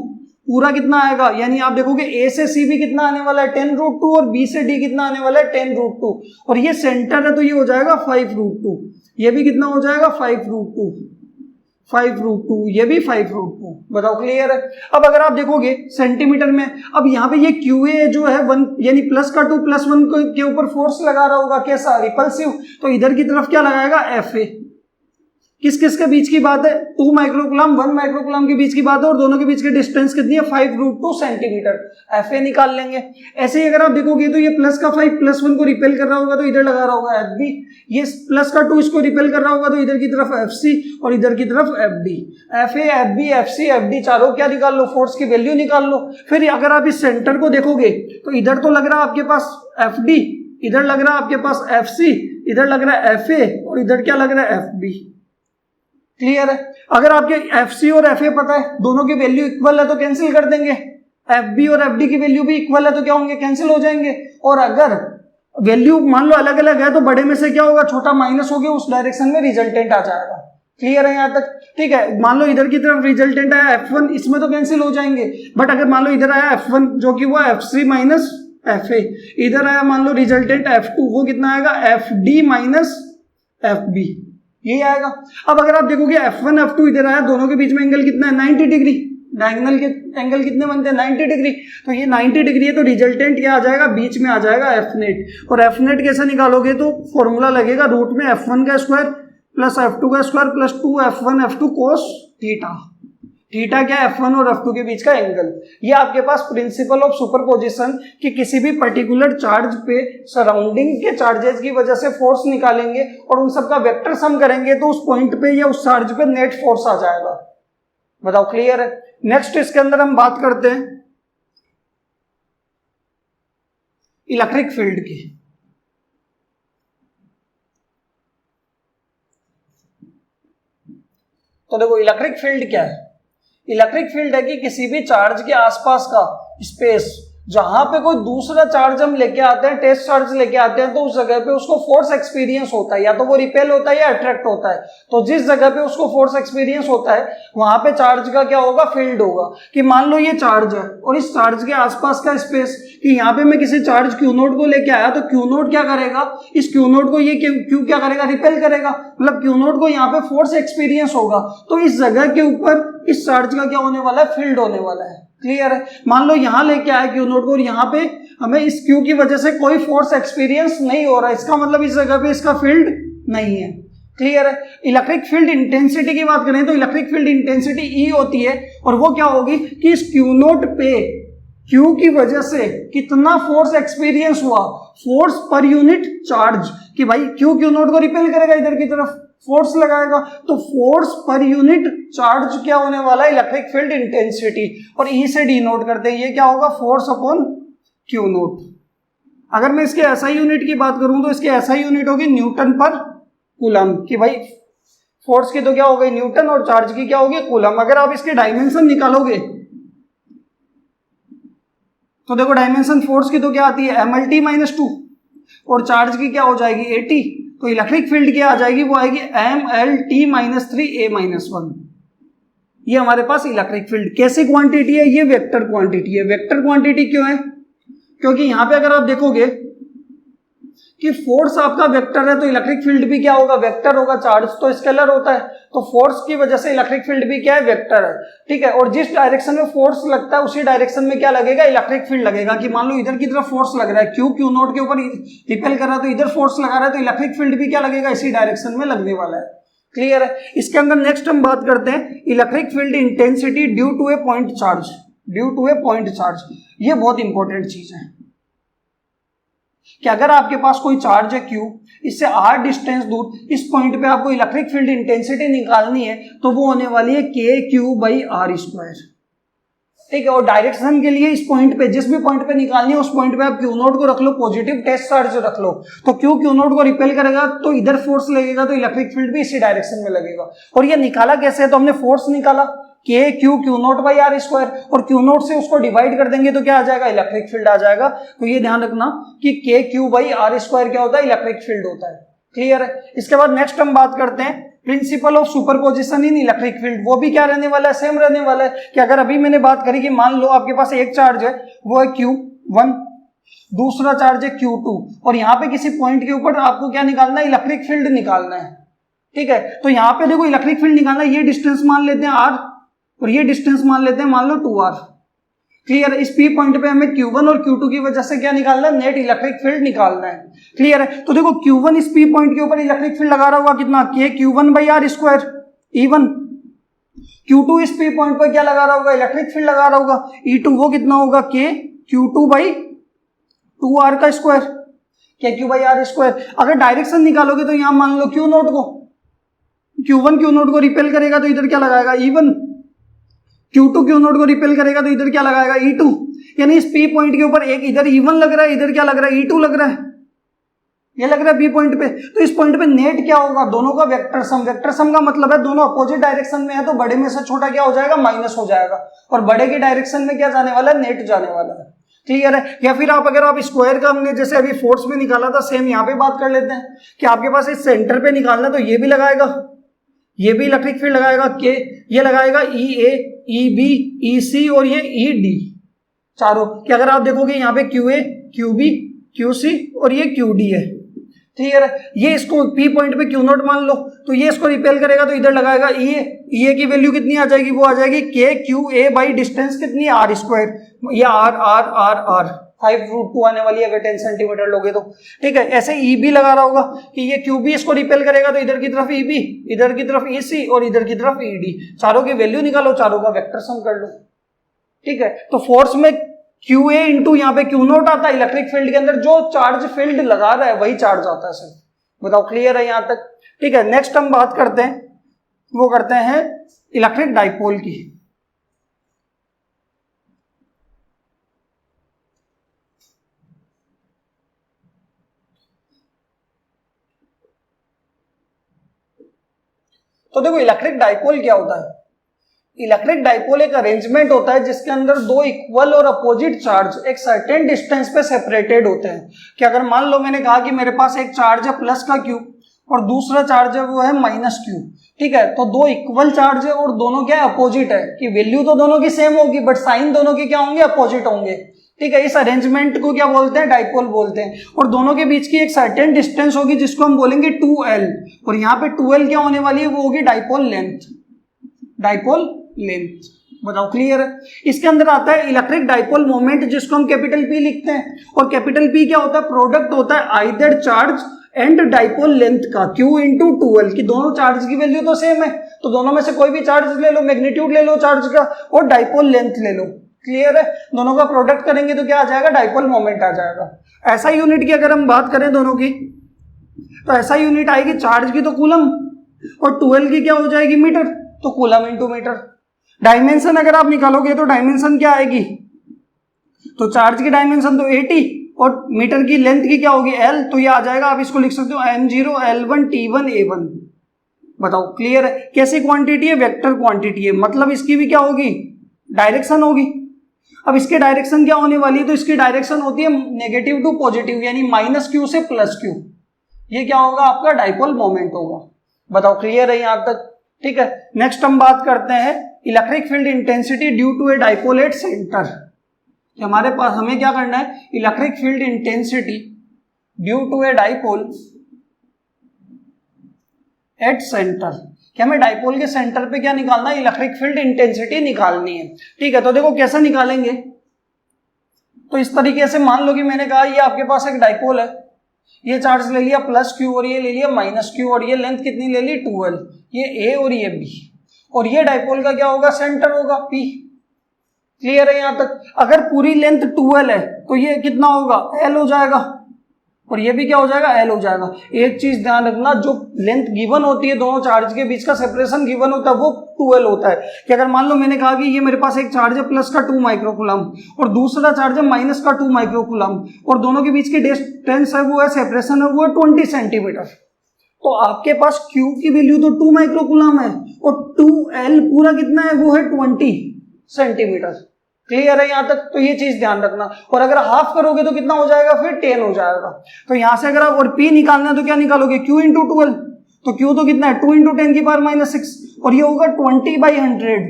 पूरा कितना आएगा? यानी आप देखोगे A से C भी कितना आने वाला है? 10√2 और B से D कितना आने वाला है? 10√2 और ये सेंटर है तो ये हो जाएगा 5√2, ये भी कितना हो जाएगा? 5√2, ये भी 5√2। बताओ क्लियर है। अब अगर आप देखोगे सेंटीमीटर में, अब यहाँ पे ये QA जो है 1 यानी प्लस का 2 + 1 के ऊपर फोर्स लगा रहा होगा, कैसा? रिपल्सिव। तो इधर की तरफ क्या लगाएगा? FA। किस किस के बीच की बात है? 2 माइक्रोकूलम 1 माइक्रोकूलम के बीच की बात है और दोनों के बीच की डिस्टेंस कितनी है? 5√2 सेंटीमीटर। FA निकाल लेंगे। ऐसे ही अगर आप देखोगे तो ये प्लस का 5 + 1 को रिपेल कर रहा होगा तो इधर लगा रहा होगा FB, ये प्लस का 2 इसको रिपेल कर रहा होगा तो इधर की तरफ FC और इधर की तरफ FD। FA FB FC FD चारों क्या निकाल लो? फोर्स की वैल्यू निकाल लो। फिर अगर आप इस सेंटर को देखोगे तो इधर तो लग रहा है आपके पास FD, इधर लग रहा है आपके पास FC, इधर लग रहा है FA और इधर क्या लग रहा है? FB। क्लियर है। अगर आपके FC और FA पता है, दोनों की वैल्यू इक्वल है तो कैंसिल कर देंगे। FB और FD की वैल्यू भी इक्वल है तो क्या होंगे? कैंसिल हो जाएंगे। और अगर वैल्यू मान लो अलग अलग है तो बड़े में से क्या होगा? छोटा माइनस हो गया, उस डायरेक्शन में रिजल्टेंट आ जाएगा। क्लियर है यहाँ तक? ठीक है, मान लो इधर की तरफ रिजल्टेंट आया F1, इसमें तो कैंसिल हो जाएंगे, बट अगर मान लो इधर आया F1 जो कि हुआ F3 माइनस FA, इधर आया मान लो रिजल्टेंट F2, वो कितना आएगा FD माइनस FB, यही आएगा। अब अगर आप देखोगे F1 F2 इधर आया, दोनों के बीच में एंगल कितना है 90 डिग्री, डायगोनल के एंगल कितने बनते हैं 90 डिग्री, तो ये 90 डिग्री है, तो रिजल्टेंट क्या आ जाएगा, बीच में आ जाएगा F नेट। और F नेट कैसे निकालोगे, तो फॉर्मूला लगेगा रूट में F1 का स्क्वायर प्लस F2 का square plus 2F1 F2 cos theta. Theta क्या है, F1 और F2 के बीच का एंगल। ये आपके पास प्रिंसिपल ऑफ सुपरपोजिशन कि किसी भी पर्टिकुलर चार्ज पे सराउंडिंग के चार्जेस की वजह से फोर्स निकालेंगे और उन सबका वेक्टर सम करेंगे तो उस पॉइंट पे या उस चार्ज पे नेट फोर्स आ जाएगा। बताओ क्लियर है? नेक्स्ट इसके अंदर हम बात करते हैं इलेक्ट्रिक फील्ड की। तो देखो इलेक्ट्रिक फील्ड क्या है, इलेक्ट्रिक फील्ड है कि किसी भी चार्ज के आसपास का स्पेस, जहां पे कोई दूसरा चार्ज हम लेके आते हैं, टेस्ट चार्ज लेके आते हैं, तो उस जगह पे उसको फोर्स एक्सपीरियंस होता है, या तो वो रिपेल होता है या अट्रैक्ट होता है। तो जिस जगह पे उसको फोर्स एक्सपीरियंस होता है वहां पे चार्ज का क्या होगा, फील्ड होगा। कि मान लो ये चार्ज है और इस चार्ज के आसपास का स्पेस, कि यहाँ पे मैं किसी चार्ज क्यू नोट को लेके आया, तो क्यू नोट क्या करेगा, इस क्यू नोट को ये क्यू क्या करेगा, रिपेल करेगा, मतलब क्यू नोट को यहाँ पे फोर्स एक्सपीरियंस होगा। तो इस जगह के ऊपर इस चार्ज का क्या होने वाला है, फील्ड होने वाला है। क्लियर है? मान लो यहां लेके आए क्यू नोट को और यहाँ पे हमें इस क्यू की वजह से कोई फोर्स एक्सपीरियंस नहीं हो रहा है, इसका मतलब इस जगह पे इसका फील्ड नहीं है। क्लियर है? इलेक्ट्रिक फील्ड इंटेंसिटी की बात करें तो इलेक्ट्रिक फील्ड इंटेंसिटी E होती है, और वो क्या होगी कि इस क्यू नोट पे क्यू की वजह से कितना फोर्स एक्सपीरियंस हुआ, फोर्स पर यूनिट चार्ज, कि भाई क्यू नोट को रिपेल करेगा, इधर की तरफ फोर्स लगाएगा, तो फोर्स पर यूनिट चार्ज क्या होने वाला है, इलेक्ट्रिक फील्ड इंटेंसिटी। और ई से डिनोट करते हैं, ये क्या होगा, फोर्स अपॉन क्यू नोट। अगर मैं इसके एसआई यूनिट की बात करूं तो इसकी एसआई यूनिट होगी न्यूटन पर कूलम, कि भाई फोर्स की तो क्या हो गई न्यूटन और चार्ज की क्या होगी कूलम। अगर आप इसके डायमेंशन निकालोगे तो देखो डायमेंशन फोर्स की तो क्या आती है mlt माइनस 2 और चार्ज की क्या हो जाएगी 80, तो इलेक्ट्रिक फील्ड क्या आ जाएगी, वो आएगी mlt माइनस 3 a माइनस 1। ये हमारे पास इलेक्ट्रिक फील्ड कैसी क्वांटिटी है, ये वेक्टर क्वांटिटी है। वेक्टर क्वांटिटी क्यों है, क्योंकि यहां पे अगर आप देखोगे कि फोर्स आपका वेक्टर है तो इलेक्ट्रिक फील्ड भी क्या होगा, वेक्टर होगा। चार्ज तो स्केलर होता है, तो फोर्स की वजह से इलेक्ट्रिक फील्ड भी क्या है, वेक्टर है। ठीक है, और जिस डायरेक्शन में फोर्स लगता है उसी डायरेक्शन में क्या लगेगा, इलेक्ट्रिक फील्ड लगेगा। कि मान लो इधर की तरफ फोर्स लग रहा है, क्यू नोट के ऊपर रिपेल कर रहा है, तो इधर फोर्स लगा रहा है, तो इलेक्ट्रिक फील्ड भी क्या लगेगा, इसी डायरेक्शन में लगने वाला है। क्लियर है? इसके अंदर नेक्स्ट हम बात करते हैं electric field intensity due to a point charge. Due to a point charge, ये बहुत इंपॉर्टेंट चीज है कि अगर आपके पास कोई चार्ज है Q, इससे r डिस्टेंस दूर, इस पॉइंट पे आपको इलेक्ट्रिक फील्ड इंटेंसिटी निकालनी है, तो वो होने वाली है KQ/r²। ठीक है, और डायरेक्शन के लिए इस पॉइंट पे, जिस भी पॉइंट पे निकालनी है उस पॉइंट पे आप Q नोट को रख लो, पॉजिटिव टेस्ट चार्ज रख लो, तो Q नोट को रिपेल करेगा तो इधर फोर्स लगेगा, तो इलेक्ट्रिक फील्ड भी इसी डायरेक्शन में लगेगा। और ये निकाला कैसे है, तो हमने फोर्स निकाला Q0/r², और Q नोट से उसको डिवाइड कर देंगे तो क्या आ जाएगा, इलेक्ट्रिक फील्ड आ जाएगा। तो ये ध्यान रखना कि KQ/r² क्या होता है, इलेक्ट्रिक फील्ड होता है। क्लियर है? इसके बाद नेक्स्ट हम बात करते हैं principle of superposition in electric field. वो भी क्या रहने वाला है, सेम रहने वाला है। कि अगर अभी मैंने बात करी कि मान लो आपके पास एक चार्ज है, वो है Q1, दूसरा चार्ज है Q2, और यहाँ पे किसी पॉइंट के ऊपर आपको क्या निकालना है, इलेक्ट्रिक फील्ड निकालना है। ठीक है, तो यहाँ पे देखो इलेक्ट्रिक फील्ड निकालना है, ये डिस्टेंस मान लेते हैं r और ये डिस्टेंस मान लेते हैं मान लो 2r। क्लियर है? इस P पॉइंट पे हमें Q1 और Q2 की वजह से क्या निकालना है, नेट इलेक्ट्रिक फील्ड निकालना है। क्लियर है? तो देखो Q1 इस P पॉइंट के ऊपर इलेक्ट्रिक फील्ड लगा रहा होगा कितना, KQ1/r² E1। Q2 इस P पॉइंट पर क्या लगा रहा होगा, इलेक्ट्रिक फील्ड लगा रहा होगा E2, वो कितना होगा KQ2/2r², KQ/r²। अगर डायरेक्शन निकालोगे तो यहां मान लो Q नोट को रिपेल करेगा तो इधर क्या लगाएगा E1, Q2 Q नोट को रिपेल करेगा तो इधर क्या लगाएगा E2। यानी इस P पॉइंट के ऊपर एक इधर E1 लग रहा है, इधर क्या लग रहा है, E2 लग रहा है, ये लग रहा है P पॉइंट पे। तो इस पॉइंट पे नेट क्या होगा, दोनों का वेक्टर सम। वेक्टर सम का मतलब है दोनों अपोजिट डायरेक्शन में है, तो बड़े में से छोटा क्या हो जाएगा, माइनस हो जाएगा, और बड़े की डायरेक्शन में क्या जाने वाला है, नेट जाने वाला है। क्लियर है? या फिर आप अगर आप स्क्वायर का हमने जैसे अभी फोर्स में निकाला था, सेम यहाँ पे बात कर लेते हैं कि आपके पास इस सेंटर पे निकालना, तो ये भी लगाएगा, ये भी इलेक्ट्रिक फील्ड लगाएगा के, ये लगाएगा ई ए, ई बी, ई सी और ये ई डी चारों। कि अगर आप देखोगे यहाँ पे Q A, Q B, Q C और ये क्यू डी है, ठीक है। ये इसको पी पॉइंट पे क्यू नॉट मान लो, तो ये इसको रिपेल करेगा तो इधर लगाएगा ई ए की वैल्यू कितनी आ जाएगी, वो आ जाएगी के क्यू ए बाई डिस्टेंस कितनी है आर स्क्वायर, ये आर आर आर आर 5√2 आने वाली है अगर 10 सेंटीमीटर लोगे तो, ठीक है। ऐसे ई बी लगा रहा होगा कि ये क्यू बी इसको रिपेल करेगा तो इधर की तरफ ई बी, इधर की तरफ ई सी और इधर की तरफ ई डी, चारों की वैल्यू निकालो, चारों का वेक्टर सम कर लो, ठीक है। तो फोर्स में क्यू ए इंटू यहाँ पे क्यू नॉट आता है, इलेक्ट्रिक फील्ड के अंदर जो चार्ज फील्ड लगा रहा है वही चार्ज आता है सर। बताओ क्लियर है यहाँ तक, ठीक है। नेक्स्ट हम बात करते हैं, वो करते हैं इलेक्ट्रिक डाइपोल की। तो देखो इलेक्ट्रिक डाइपोल क्या होता है। इलेक्ट्रिक डाइपोल एक अरेंजमेंट होता है जिसके अंदर दो इक्वल और अपोजिट चार्ज एक सर्टेन डिस्टेंस पे सेपरेटेड होते हैं। कि अगर मान लो मैंने कहा कि मेरे पास एक चार्ज है प्लस का क्यू और दूसरा चार्ज है वो है माइनस क्यू, ठीक है। तो दो इक्वल चार्ज है और दोनों क्या है, अपोजिट है, कि वैल्यू तो दोनों की सेम होगी बट साइन दोनों के क्या होंगे, अपोजिट होंगे, ठीक है। इस अरेंजमेंट को क्या बोलते हैं, डाइपोल बोलते हैं। और दोनों के बीच की एक सर्टेन डिस्टेंस होगी जिसको हम बोलेंगे 2l, और यहाँ पे 2l क्या होने वाली है, वो होगी डाइपोल लेंथ, डाइपोल लेंथ। बताओ क्लियर है। इसके अंदर आता है इलेक्ट्रिक डाइपोल मोमेंट जिसको हम कैपिटल पी लिखते हैं, और कैपिटल पी क्या होता है, प्रोडक्ट होता है either charge and dipole length का, Q इंटू 2l, की दोनों चार्ज की वैल्यू तो सेम है तो दोनों में से कोई भी चार्ज ले लो, मैग्नीट्यूड ले लो चार्ज का और डाइपोल लेंथ ले लो, क्लियर है। दोनों का प्रोडक्ट करेंगे तो क्या आ जाएगा, डाइपोल मोमेंट आ जाएगा। ऐसा यूनिट की अगर हम बात करें दोनों की, तो ऐसा यूनिट आएगी चार्ज की तो कूलम, और 2l की क्या हो जाएगी, मीटर, तो कूलम इंटू मीटर। डायमेंशन अगर आप निकालोगे तो डायमेंशन क्या आएगी, तो चार्ज की डायमेंशन तो 80 और मीटर की लेंथ की क्या होगी, l, तो ये आ जाएगा, आप इसको लिख सकते हो m0 l1 t1 a1। बताओ क्लियर है। कैसी क्वांटिटी है, वेक्टर क्वांटिटी है, मतलब इसकी भी क्या होगी, डायरेक्शन होगी। अब इसके डायरेक्शन क्या होने वाली है, तो इसकी डायरेक्शन होती है नेगेटिव टू पॉजिटिव, यानी माइनस क्यू से प्लस क्यू। ये क्या होगा, आपका डाइपोल मोमेंट होगा। बताओ क्लियर है यहाँ तक, ठीक है। नेक्स्ट हम बात करते हैं electric field intensity due to a dipole at centre. हमारे पास हमें क्या करना है, electric field intensity due to a dipole at centre, कि हमें डाइपोल के सेंटर पे क्या निकालना है, इलेक्ट्रिक फील्ड इंटेंसिटी निकालनी है, ठीक है। तो देखो कैसे निकालेंगे, तो इस तरीके से मान लो कि मैंने कहा ये आपके पास एक डाइपोल है, ये चार्ज ले लिया प्लस क्यू और ये ले लिया माइनस क्यू, और ये लेंथ कितनी ले ली 2l, ये a और ये b, और ये डाइपोल का क्या होगा, सेंटर होगा p, क्लियर है यहाँ तक। अगर पूरी लेंथ 2l है तो ये कितना होगा, l हो जाएगा, और ये भी क्या हो जाएगा, l हो जाएगा। एक चीज ध्यान रखना, जो लेंथ गिवन होती है दोनों चार्ज के बीच का सेपरेशन गिवन होता है वो 2l होता है। कि अगर मान लो मैंने कहा कि ये मेरे पास एक चार्ज है प्लस का 2 माइक्रोकूलम और दूसरा चार्ज है माइनस का 2 माइक्रोकूलम, और दोनों के बीच की डिस्टेंस है वो है, सेपरेशन है वो है 20 सेंटीमीटर, तो आपके पास Q की वैल्यू तो 2 माइक्रोकूलम है और 2l पूरा कितना है, वो है 20 सेंटीमीटर, क्लियर है यहाँ तक। तो ये चीज ध्यान रखना, और अगर हाफ करोगे तो कितना हो जाएगा, फिर 10 हो जाएगा। तो यहां से अगर आप और P निकालना है तो क्या निकालोगे, Q इंटू 12, तो Q तो कितना है 2 इंटू 10 की पावर -6, और ये होगा 20/100,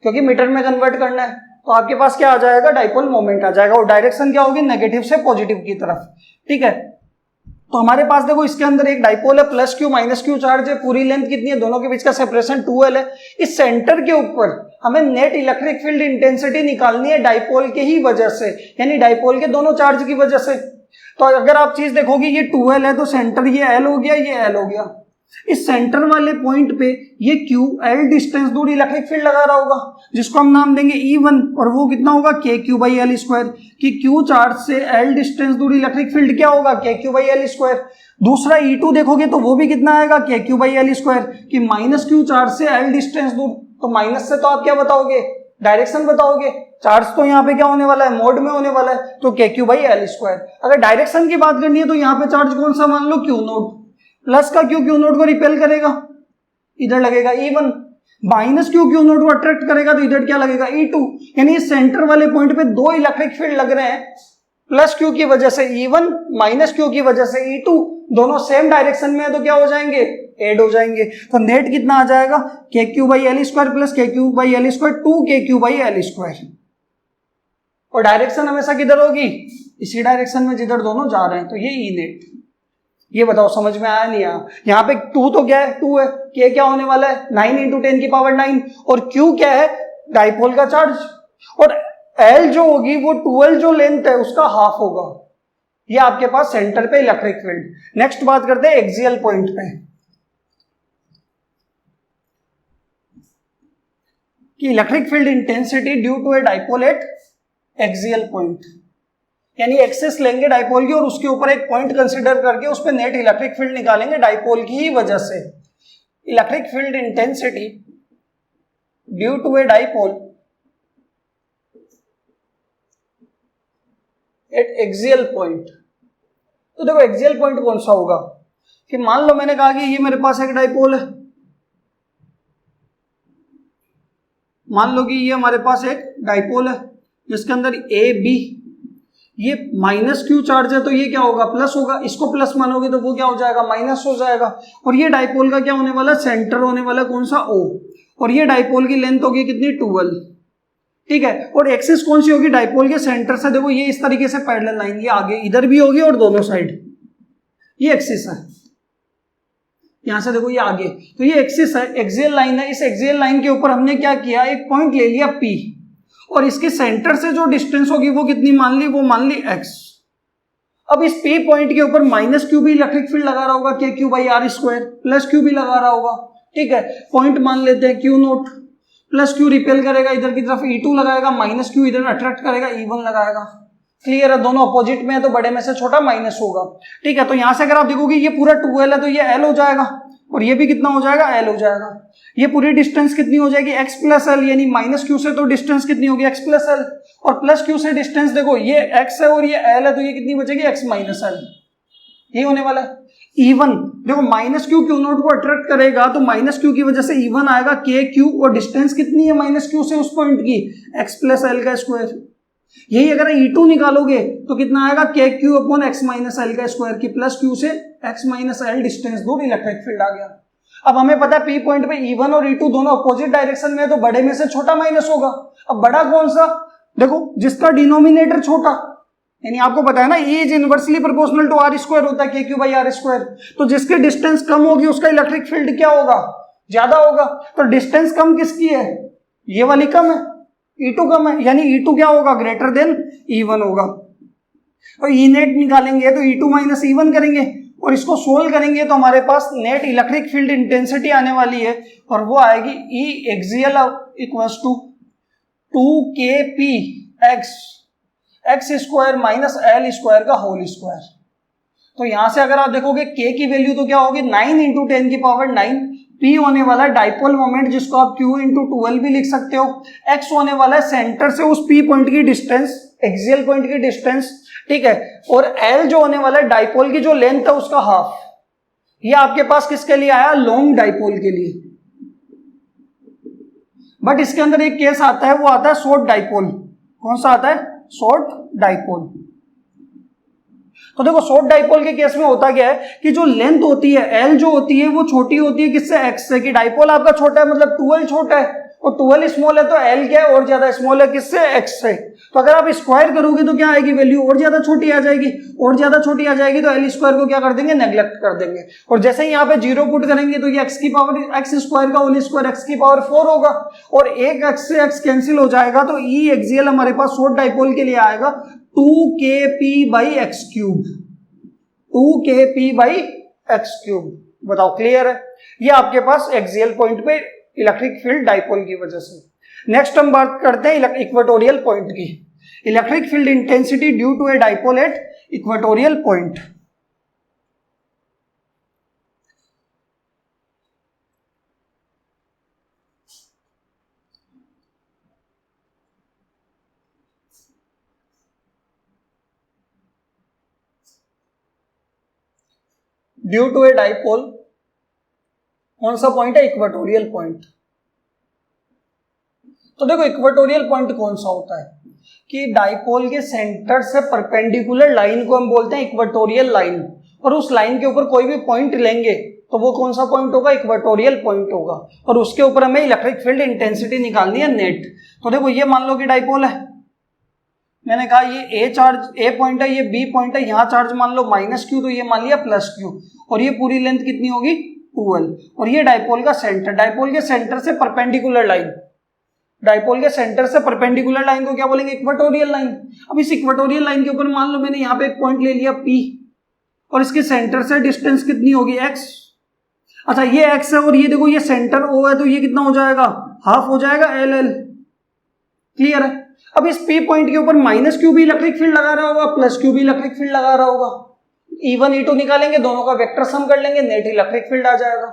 क्योंकि मीटर में कन्वर्ट करना है। तो आपके पास क्या आ जाएगा, डाइपोल मोमेंट आ जाएगा, और डायरेक्शन क्या होगी, नेगेटिव से पॉजिटिव की तरफ, ठीक है। तो हमारे पास देखो इसके अंदर एक डाइपोल है, plus Q minus Q charge है, पूरी लेंथ कितनी है, दोनों के बीच का सेपरेशन 2l है। इस सेंटर के ऊपर हमें नेट इलेक्ट्रिक फील्ड इंटेंसिटी निकालनी है डाइपोल के ही वजह से, यानी डाइपोल के दोनों चार्ज की वजह से। तो अगर आप चीज देखोगे ये 2l है तो सेंटर ये l हो गया, ये l हो गया। इस सेंटर वाले पॉइंट पे ये Q L डिस्टेंस दूर इलेक्ट्रिक फील्ड लगा रहा होगा, जिसको हम नाम देंगे E1, और वो कितना होगा KQ/L², कि Q चार्ज से L डिस्टेंस दूर इलेक्ट्रिक फील्ड क्या होगा, KQ/L²। दूसरा E2 देखोगे तो वो भी कितना आएगा, KQ/L², कि माइनस Q चार्ज से L डिस्टेंस दूर, तो माइनस से तो आप क्या बताओगे, डायरेक्शन बताओगे। चार्ज तो यहाँ पे क्या होने वाला है, मोड में होने वाला है, तो KQ/L²। अगर डायरेक्शन की बात करनी है तो यहाँ पे चार्ज कौन सा मान लो, Q0, प्लस का Q नोट को रिपेल करेगा, इधर लगेगा E1, माइनस Q नोट को अट्रैक्ट करेगा तो इधर क्या लगेगा, E2। यानी इस सेंटर वाले पॉइंट पे दो इलेक्ट्रिक फील्ड लग रहे हैं, प्लस क्यू की वजह से E1 माइनस क्यू की वजह से E2, दोनों सेम डायरेक्शन में है तो क्या हो जाएंगे, ऐड हो जाएंगे। तो नेट कितना आ जाएगा, K Q by L square plus K Q by L square 2 KQ by L square. और डायरेक्शन हमेशा किधर होगी, इसी डायरेक्शन में जिधर दोनों जा रहे हैं, तो ये ई नेट। ये बताओ समझ में आया नहीं आया। यहाँ पे 2 तो क्या है, 2 है, के क्या होने वाला है 9 × 10⁻⁹, और क्यू क्या है, डाइपोल का चार्ज, और एल जो होगी वो 12 जो लेंथ है उसका हाफ होगा। ये आपके पास सेंटर पे इलेक्ट्रिक फील्ड। नेक्स्ट बात करते हैं एक्सियल पॉइंट पे, कि electric field intensity due to a dipole at axial point, यानी एक्सिस लेंगे डाइपोल की और उसके ऊपर एक पॉइंट कंसीडर करके उस पर नेट इलेक्ट्रिक फील्ड निकालेंगे डाइपोल की ही वजह से। Electric field intensity due to a dipole at axial point. तो देखो एक्सियल पॉइंट कौन सा होगा, कि मान लो मैंने कहा कि ये मेरे पास एक डाइपोल है, मान लो कि ये हमारे पास एक डाइपोल है जिसके अंदर ए बी, ये माइनस क्यू चार्ज है तो ये क्या होगा, प्लस होगा, इसको प्लस मानोगे तो वो क्या हो जाएगा, माइनस हो जाएगा। और ये डाइपोल का क्या होने वाला, सेंटर होने वाला कौन सा, ओ, और ये डाइपोल की लेंथ होगी कितनी, 12, ठीक है। और एक्सिस कौन सी होगी, डाइपोल के सेंटर से देखो ये इस तरीके से पैरेलल लाइन, ये आगे इधर भी होगी और दोनों साइड, ये एक्सिस है, यहां से देखो ये आगे, तो ये एक्सिस है, एक्सियल लाइन है। इस एक्सियल लाइन के ऊपर हमने क्या किया, एक पॉइंट ले लिया P, और इसके सेंटर से जो डिस्टेंस होगी वो कितनी मान ली, वो मान ली x। अब इस P पॉइंट के ऊपर माइनस क्यू भी इलेक्ट्रिक फील्ड लगा रहा होगा, K Q by R square, plus Q भी लगा रहा होगा, ठीक है। पॉइंट मान लेते हैं Q note, plus Q repel करेगा इधर की तरफ, E2 लगाएगा, माइनस क्यू इधर अट्रैक्ट करेगा, E1 लगाएगा। क्लियर है, दोनों अपोजिट में है तो बड़े में से छोटा माइनस होगा, ठीक है। तो यहां से अगर आप देखोगे ये पूरा 2L है तो ये L हो जाएगा, और ये भी कितना हो जाएगा, L हो जाएगा। ये पूरी डिस्टेंस कितनी हो जाएगी, x प्लस एल, यानी माइनस क्यू से तो डिस्टेंस कितनी होगी, x प्लस एल, और प्लस क्यू से डिस्टेंस देखो ये x है और ये L है तो ये कितनी बचेगी, x माइनस एल, यही होने वाला है। E1 देखो माइनस क्यू क्यू नोट को अट्रैक्ट करेगा तो माइनस क्यू की वजह से E1 आएगा, के क्यू, और डिस्टेंस कितनी है माइनस क्यू से उस पॉइंट की, x प्लस एल का स्क्वायर। यही अगर E2 निकालोगे तो कितना आएगा, K Q upon x minus L का स्क्वायर, की प्लस क्यू से x माइनस एल डिस्टेंस दूर इलेक्ट्रिक फील्ड आ गया। अब हमें पता है P पॉइंट पे E1 और E2 दोनों अपोजिट डायरेक्शन में है तो बड़े में से छोटा माइनस होगा। अब बड़ा कौन सा, देखो जिसका डिनोमिनेटर छोटा, यानी आपको पता है ना E is inversely proportional to R square होता है, के क्यू बाई आर स्क्वायर। तो जिसकी डिस्टेंस कम होगी उसका इलेक्ट्रिक फील्ड क्या होगा, ज्यादा होगा। तो डिस्टेंस कम किसकी है, ये वाली कम है, E2 कम है, यानी E2 क्या होगा, ग्रेटर देन E1 होगा। और E नेट निकालेंगे तो E2 माइनस E1 करेंगे, और इसको सोल्व करेंगे तो हमारे पास नेट इलेक्ट्रिक फील्ड इंटेंसिटी आने वाली है, और वो आएगी E axial equals to 2kp x square minus L square का होल स्क्वायर। तो यहां से अगर आप देखोगे k की वैल्यू तो क्या होगी, 9 × 10⁹, p होने वाला है डाइपोल मोमेंट जिसको आप q × 12 भी लिख सकते हो, x होने वाला है सेंटर से उस p पॉइंट की डिस्टेंस, एक्सियल पॉइंट की डिस्टेंस, ठीक है, और l जो होने वाला है डाइपोल की जो लेंथ है उसका हाफ। ये आपके पास किसके लिए आया, लॉन्ग डाइपोल के लिए। बट इसके अंदर एक केस आता है, वो आता है शॉर्ट डाइपोल। कौन सा आता है, शॉर्ट डाइपोल। तो देखो शॉर्ट डाइपोल के केस में होता क्या है कि जो लेंथ होती है L जो होती है वो छोटी होती है किससे, x से, कि डाइपोल आपका छोटा है मतलब 2L छोटा है, और 2L स्मॉल है तो L क्या है, और ज्यादा स्मॉल है किससे, x से। तो अगर आप स्क्वायर करोगे तो क्या आएगी वैल्यू, और ज्यादा छोटी आ जाएगी, और ज्यादा छोटी आ जाएगी तो L स्क्वायर को क्या कर देंगे, नेग्लेक्ट कर देंगे। और जैसे ही यहाँ पे 0 पुट करेंगे तो ये x की पावर x स्क्वायर का होल स्क्वायर x की पावर 4 होगा, और एक x से x कैंसिल हो जाएगा तो E एक्सियल हमारे पास शॉर्ट डाइपोल के लिए आएगा 2kp/x³, 2kp/x³। बताओ क्लियर है, ये आपके पास एक्सियल पॉइंट पे इलेक्ट्रिक फील्ड डाइपोल की वजह से। नेक्स्ट हम बात करते हैं इक्वेटोरियल पॉइंट की, electric field intensity due to a dipole at equatorial point. Due to a dipole, कौन सा पॉइंट है, इक्वेटोरियल पॉइंट। तो देखो इक्वेटोरियल पॉइंट कौन सा होता है, कि डाइपोल के सेंटर से परपेंडिकुलर लाइन को हम बोलते हैं इक्वेटोरियल लाइन, और उस लाइन के ऊपर कोई भी पॉइंट लेंगे तो वो कौन सा पॉइंट होगा, इक्वेटोरियल पॉइंट होगा, और उसके ऊपर हमें इलेक्ट्रिक फील्ड इंटेंसिटी निकालनी है नेट। तो देखो ये मान लो कि डाइपोल है, मैंने कहा ये ए पॉइंट है, ये बी पॉइंट है, यहाँ चार्ज मान लो -q, तो ये मान लिया +q, और ये पूरी लेंथ कितनी होगी 12, और ये डाइपोल का सेंटर, डाइपोल के सेंटर से परपेंडिकुलर लाइन, डाइपोल के सेंटर से परपेंडिकुलर लाइन को क्या बोलेंगे, इक्वेटोरियल लाइन। अब इस इक्वेटोरियल लाइन के ऊपर मान लो मैंने यहाँ पे एक पॉइंट ले लिया P, और इसके सेंटर से डिस्टेंस कितनी होगी x। अच्छा ये x है, और ये देखो ये सेंटर O है, तो ये कितना हो जाएगा, हाफ हो जाएगा LL। क्लियर है। अब इस P पॉइंट के ऊपर -q भी इलेक्ट्रिक फील्ड लगा रहा होगा, +q भी इलेक्ट्रिक फील्ड लगा रहा होगा, E1 E2 निकालेंगे, दोनों का वेक्टर सम कर लेंगे, नेट इलेक्ट्रिक फील्ड आ जाएगा।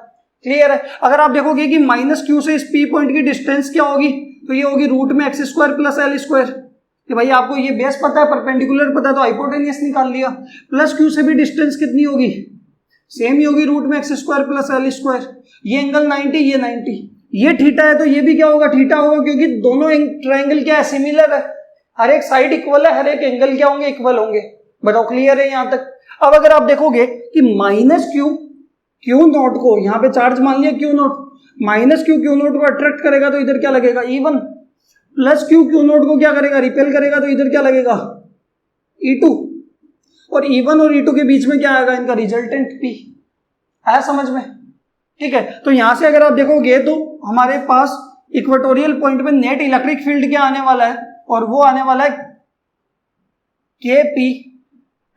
क्लियर है। अगर आप देखोगे कि -q से इस P पॉइंट की डिस्टेंस क्या होगी, तो ये होगी √x² + L², कि भाई आपको ये बेस पता है, परपेंडिकुलर पता है, तो हाइपोटेन्यूस निकाल लिया। +q से भी डिस्टेंस कितनी होगी, सेम ही होगी √x² + L²। ये एंगल 90, ये 90, ये थीटा है, तो ये भी क्या होगा, थीटा होगा, क्योंकि दोनों ट्रायंगल क्या है, सिमिलर है, हर एक साइड इक्वल है, हर एक एंगल क्या होंगे, इक्वल होंगे। बताओ क्लियर है यहाँ तक। अब अगर आप देखोगे कि -q को यहाँ पे चार्ज मान लिया Q0, -q को अट्रैक्ट करेगा, तो इधर क्या लगेगा E1, +q को क्या करेगा, रिपेल करेगा, तो इधर क्या लगेगा E2, और E1 और E2 के बीच में क्या आएगा, इनका रिजल्टेंट P। आया समझ में। ठीक है। तो यहां से अगर आप देखोगे तो हमारे पास इक्वेटोरियल पॉइंट में नेट इलेक्ट्रिक फील्ड क्या आने वाला है, और वो आने वाला है KP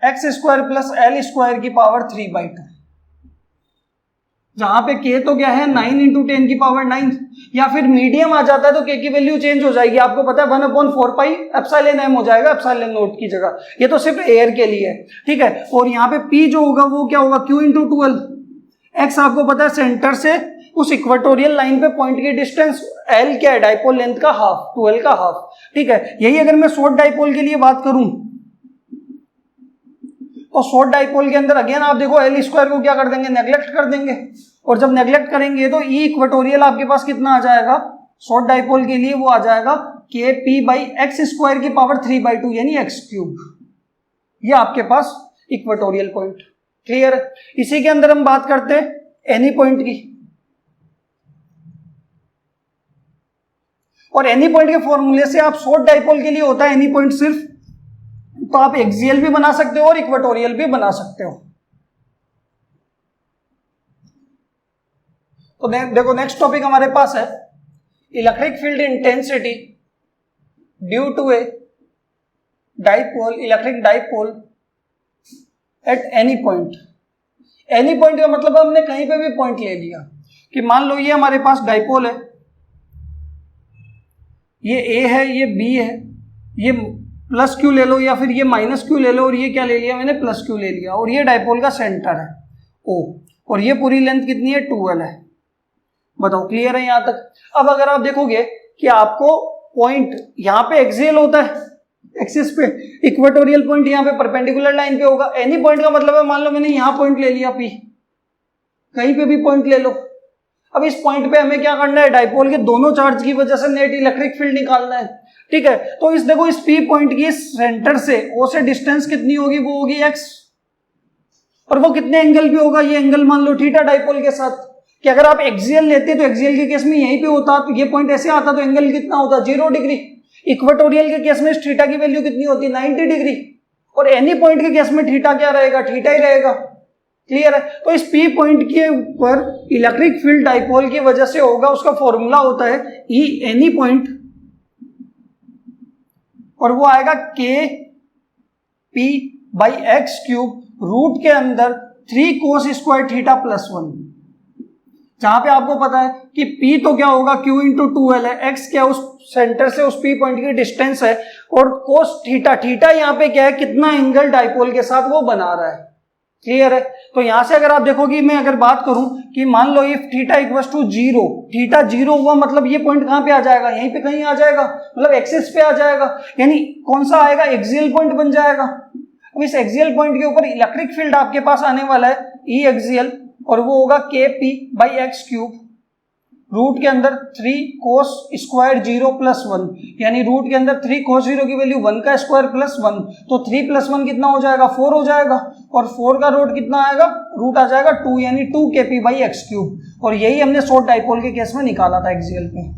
x² + L² की पावर 3/2, जहां पे K तो क्या है 9 × 10⁹, या फिर मीडियम आ जाता है तो K की वैल्यू चेंज हो जाएगी, आपको पता है 1/4πε हो जाएगा ε0 की जगह, ये तो सिर्फ एयर के लिए है। ठीक है। और यहाँ पे P जो होगा वो क्या होगा, Q × 12, x आपको पता है सेंटर से उस इक्वेटोरियल लाइन पे पॉइंट की डिस्टेंस, L क्या है, डाइपोल लेंथ का हाफ, 12 का हाफ। ठीक है। यही अगर मैं शॉर्ट डाइपोल के लिए बात करूं, तो शॉर्ट डाइपोल के अंदर अगेन आप देखो L² को क्या कर देंगे, नेग्लेक्ट कर देंगे, और जब नेग्लेक्ट करेंगे तो E इक्वेटोरियल आपके पास कितना आ जाएगा, शॉर्ट डाइपोल के लिए वो आ जाएगा KP/x² की पावर 3/2, यानी x³। ये आपके पास इक्वेटोरियल पॉइंट। क्लियर है। इसी के अंदर हम बात करते हैं एनी पॉइंट की, और एनी पॉइंट के फॉर्मूले से आप शॉर्ट डाइपोल के लिए होता है एनी पॉइंट सिर्फ, तो आप एक्सियल भी बना सकते हो और इक्वेटोरियल भी बना सकते हो। तो देखो नेक्स्ट टॉपिक हमारे पास है electric field intensity due to a dipole, electric dipole at any point. Any point का मतलब हमने कहीं पे भी पॉइंट ले लिया, कि मान लो ये हमारे पास डाइपोल है, ये A है, ये B है, ये +q ले लो या फिर ये -q ले लो, और ये क्या ले लिया मैंने, +q ले लिया, और ये डाइपोल का सेंटर है O, और ये पूरी लेंथ कितनी है 12 है। बताओ क्लियर है यहाँ तक। अब अगर आप देखोगे कि आपको पॉइंट यहाँ पे एक्सियल होता है, एक्सिस पे, इक्वेटोरियल पॉइंट यहाँ पे परपेंडिकुलर लाइन पे होगा। एनी पॉइंट का मतलब है मान लो मैंने यहाँ पॉइंट ले लिया P, कहीं पे भी पॉइंट ले लो। अब इस पॉइंट पे हमें क्या करना है, डाइपोल के दोनों चार्ज की वजह से नेट इलेक्ट्रिक फील्ड निकालना है। ठीक है। तो इस देखो इस P पॉइंट की सेंटर से O से डिस्टेंस कितनी होगी, वो होगी x, और वो कितने एंगल पे होगा, ये एंगल मान लो थीटा डाइपोल के साथ। कि अगर आप एक्सियल लेते तो एक्सियल के केस में यहीं पे होता, तो ये पॉइंट ऐसे आता तो एंगल कितना होता 0 डिग्री। इक्वेटोरियल के केस में थीटा की वैल्यू कितनी होती 90 डिग्री, और एनी पॉइंट के केस में थीटा क्या रहेगा, थीटा ही रहेगा। क्लियर है। तो इस P पॉइंट के ऊपर इलेक्ट्रिक फील्ड डाइपोल की वजह से होगा, उसका फॉर्मूला होता है E एनी पॉइंट, और वो आएगा KP/x³ रूट के अंदर 3 cos² θ +1, जहां पे आपको पता है कि P तो क्या होगा Q × 2L है, x क्या उस सेंटर से उस P पॉइंट की डिस्टेंस है, और cos θ यहाँ पे क्या है, कितना एंगल डाइपोल के साथ वो बना रहा है। क्लियर है। तो यहां से अगर आप देखोगे, मैं अगर बात करूं कि मान लो इफ θ = 0, θ 0 हुआ मतलब ये पॉइंट कहां पे आ जाएगा, यहीं पे कहीं आ जाएगा, मतलब एक्सिस पे आ जाएगा, यानी कौन सा आएगा, एक्सियल पॉइंट बन जाएगा। अब इस एक्सियल पॉइंट के ऊपर इलेक्ट्रिक फील्ड आपके पास आने वाला है E एक्सियल, और वो होगा KP/x³। रूट के अंदर 3 cos स्क्वायर 0 प्लस 1, यानी रूट के अंदर 3 cos 0 की वैल्यू 1 का स्क्वायर प्लस 1, तो 3 प्लस 1 कितना हो जाएगा 4 हो जाएगा, और 4 का रूट कितना आएगा, रूट आ जाएगा 2, यानी 2 kp बाई एक्स क्यूब, और यही हमने शॉर्ट डाइपोल के केस में निकाला था एक्सियल पे।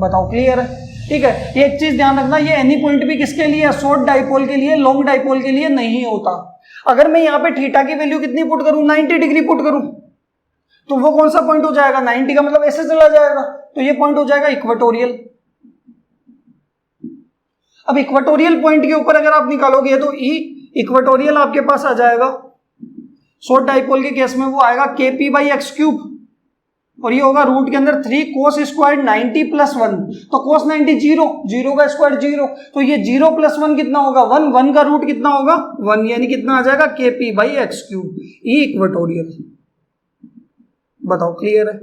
बताओ क्लियर है? ठीक है, ये एक चीज ध्यान रखना, ये एनी पॉइंट भी किसके लिए, शॉर्ट डाइपोल के लिए, लॉन्ग डाइपोल के लिए नहीं होता। अगर मैं यहाँ पे थीटा की वैल्यू कितनी पुट करूं, 90 डिग्री पुट करूं, तो वो कौन सा पॉइंट हो जाएगा, 90 का मतलब ऐसे चला जाएगा, तो ये पॉइंट हो जाएगा इक्वेटोरियल। अब इक्वेटोरियल पॉइंट के ऊपर अगर आप निकालोगे तो ई इक्वेटोरियल आपके पास आ जाएगा, शॉर्ट डाइपोल के केस में वो आएगा kp बाई एक्स क्यूब, और ये होगा रूट के अंदर 3 cos स्क्वायर 90 प्लस 1, तो cos 90 0, 0 का स्क्वायर 0, तो ये 0 प्लस 1 कितना होगा 1, 1 का रूट कितना होगा 1, यानी कितना आ जाएगा kp by x cube, E equatorial. बताओ क्लियर है?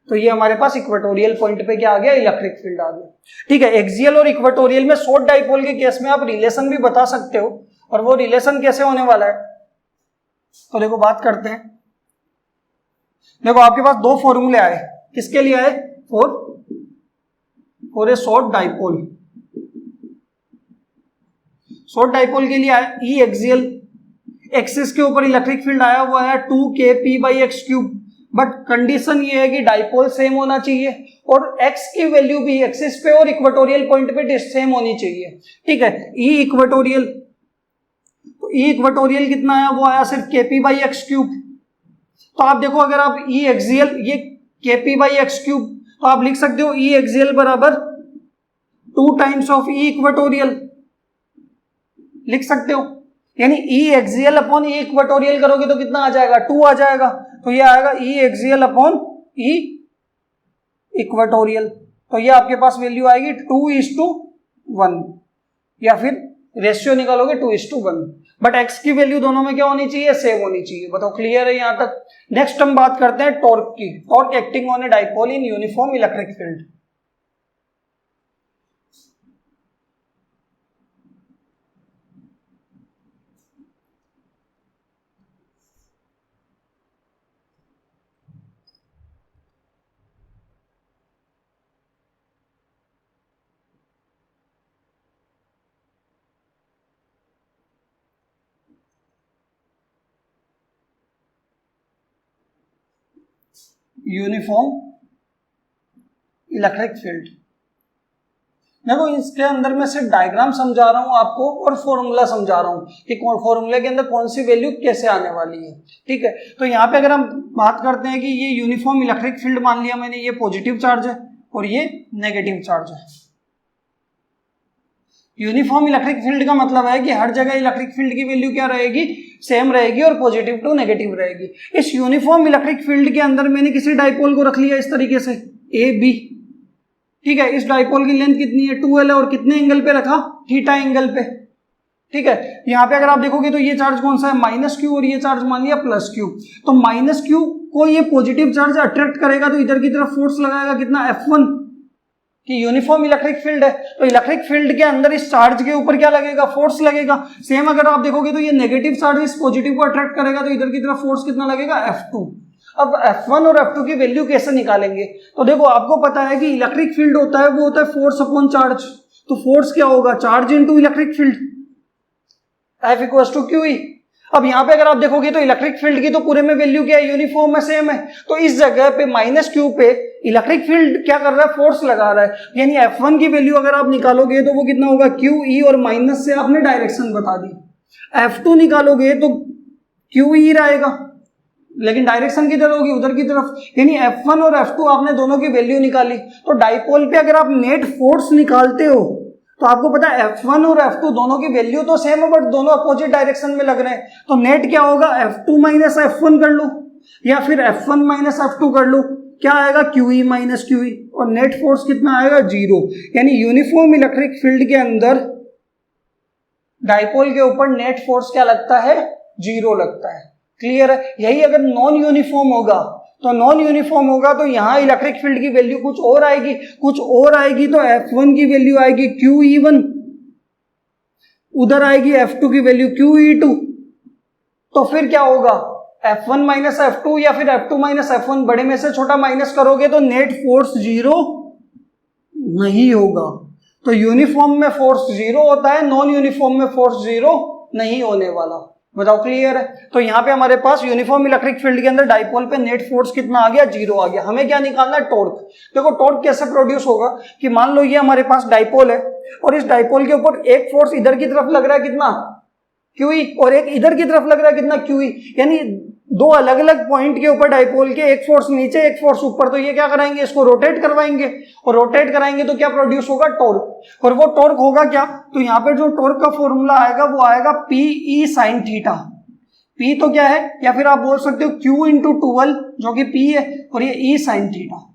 तो ये हमारे पास इक्वेटोरियल पॉइंट पे क्या आ गया, इलेक्ट्रिक फील्ड आ गया। ठीक है, एक्सियल और इक्वेटोरियल में शॉर्ट डाइपोल के केस में आप रिलेशन भी बता सकते हो, और वो रिलेशन कैसे होने वाला है, तो देखो बात करते हैं। देखो आपके पास दो फॉर्मूले आए, किसके लिए आए, for a short dipole, short dipole के लिए आए, ई एक्सियल, एक्सिस के ऊपर इलेक्ट्रिक फील्ड आया, वो आया 2 kp by x cube, but condition ये है कि डाइपोल सेम होना चाहिए, और x की वैल्यू भी एक्सिस पे और इक्वेटोरियल पॉइंट पे सेम होनी चाहिए। ठीक है, ई इक्वेटोरियल, तो ई इक्वेटोरियल कितना आया, वो आया सिर्फ kp बाई एक्स क्यूब। तो आप देखो अगर आप ई एक्सियल, ये kp बाई एक्स क्यूब, तो आप लिख सकते हो ई एक्सियल बराबर 2 टाइम्स ऑफ ई इक्वेटोरियल, लिख सकते हो, यानी ई एक्सियल अपॉन ई इक्वेटोरियल करोगे तो कितना आ जाएगा, 2 आ जाएगा, तो ये आएगा ई एक्सियल अपॉन ई इक्वेटोरियल, तो ये आपके पास वैल्यू आएगी 2:1, या फिर रेशियो निकालोगे 2:1, बट एक्स की वैल्यू दोनों में क्या होनी चाहिए, सेम होनी चाहिए। बताओ क्लियर है यहां तक? नेक्स्ट हम बात करते हैं टॉर्क की, torque acting on a dipole in uniform electric field. Uniform electric field, देखो इसके अंदर मैं सिर्फ डायग्राम समझा रहा हूं आपको और फॉर्मूला समझा रहा हूं कि फॉर्मूले के अंदर कौन सी वैल्यू कैसे आने वाली है। ठीक है, तो यहाँ पे अगर हम बात करते हैं कि ये यूनिफॉर्म इलेक्ट्रिक फील्ड मान लिया मैंने, ये पॉजिटिव चार्ज है और ये नेगेटिव चार्ज है। यूनिफॉर्म इलेक्ट्रिक फील्ड का मतलब है कि हर जगह इलेक्ट्रिक फील्ड की वैल्यू क्या रहेगी, सेम रहेगी और पॉजिटिव टू नेगेटिव रहेगी। इस यूनिफॉर्म इलेक्ट्रिक फील्ड के अंदर मैंने किसी डाइपोल को रख लिया इस तरीके से ए बी। ठीक है, इस डाइपोल की लेंथ कितनी है 2L है, और कितने एंगल पे रखा, थीटा एंगल पे। ठीक है, यहाँ पे अगर आप देखोगे तो ये चार्ज कौन सा है, -q, और ये चार्ज मान लिया +q। तो -q को ये पॉजिटिव चार्ज अट्रैक्ट करेगा तो इधर की तरफ फोर्स लगाएगा कितना, F1, कि यूनिफॉर्म इलेक्ट्रिक फील्ड है, तो इलेक्ट्रिक फील्ड के अंदर इस चार्ज के ऊपर क्या लगेगा, फोर्स लगेगा। सेम अगर आप देखोगे तो ये नेगेटिव चार्ज इस पॉजिटिव को अट्रैक्ट करेगा तो इधर की तरफ फोर्स कितना लगेगा, F2। अब F1 और F2 की वैल्यू कैसे निकालेंगे, तो देखो आपको पता है कि इलेक्ट्रिक फील्ड होता है वो होता है फोर्स अपॉन चार्ज, तो फोर्स क्या होगा, charge into electric field, F = QE। अब यहाँ पे अगर आप देखोगे तो इलेक्ट्रिक फील्ड की तो पूरे में वैल्यू क्या है, यूनिफॉर्म में सेम है, तो इस जगह पे -q पे इलेक्ट्रिक फील्ड क्या कर रहा है, फोर्स लगा रहा है, यानी F1 की वैल्यू अगर आप निकालोगे तो वो कितना होगा, QE, और माइनस से आपने डायरेक्शन बता दी। F2 निकालोगे तो QE रहेगा, लेकिन डायरेक्शन किधर होगी, उधर की तरफ, यानी F1 और F2 आपने दोनों की वैल्यू निकाली। तो डाइपोल पे अगर आप नेट फोर्स निकालते हो तो आपको पता है F1 और F2 दोनों की वैल्यू तो सेम है बट दोनों अपोजिट डायरेक्शन में लग रहे हैं, तो नेट क्या होगा, F2 - F1 कर लो या फिर F1 - F2 कर लो, क्या आएगा, QE - QE, और नेट फोर्स कितना आएगा, 0। यानी यूनिफॉर्म इलेक्ट्रिक फील्ड के अंदर डाइपोल के ऊपर नेट फोर्स क्या लगता है, 0 लगता है। क्लियर है? यही अगर नॉन यूनिफॉर्म होगा तो यहां इलेक्ट्रिक फील्ड की वैल्यू कुछ और आएगी, तो F1 की वैल्यू आएगी QE1, उधर आएगी F2 की वैल्यू QE2, तो फिर क्या होगा, F1 माइनस F2 या फिर F2 माइनस F1, बड़े में से छोटा माइनस करोगे तो नेट फोर्स जीरो नहीं होगा। तो यूनिफॉर्म में फोर्स जीरो होता है, नॉन यूनिफॉर्म में फोर्स जीरो नहीं होने वाला। बताओ क्लियर है? तो यहाँ पे हमारे पास यूनिफॉर्म इलेक्ट्रिक फील्ड के अंदर डाइपोल पे नेट फोर्स कितना आ गया? जीरो आ गया। हमें क्या निकालना है? टॉर्क। देखो टॉर्क कैसे प्रोड्यूस होगा कि मान लो ये हमारे पास डाइपोल है और इस डाइपोल के ऊपर एक फोर्स इधर की तरफ लग रहा है कितना? क्यूई, और एक इधर की तरफ लग रहा है कितना? क्यूई। यानी दो अलग अलग पॉइंट के ऊपर डाइपोल के, एक फोर्स नीचे एक फोर्स ऊपर, तो ये क्या कराएंगे? इसको रोटेट करवाएंगे, और रोटेट कराएंगे तो क्या प्रोड्यूस होगा? टॉर्क। और वो टॉर्क होगा क्या? तो यहाँ पे जो टॉर्क का फॉर्मूला आएगा वो आएगा पीई साइन थीटा। पी तो क्या है, या फिर आप बोल सकते हो क्यू इंटू 12 जो कि पी है, और ये ई साइन थीटा।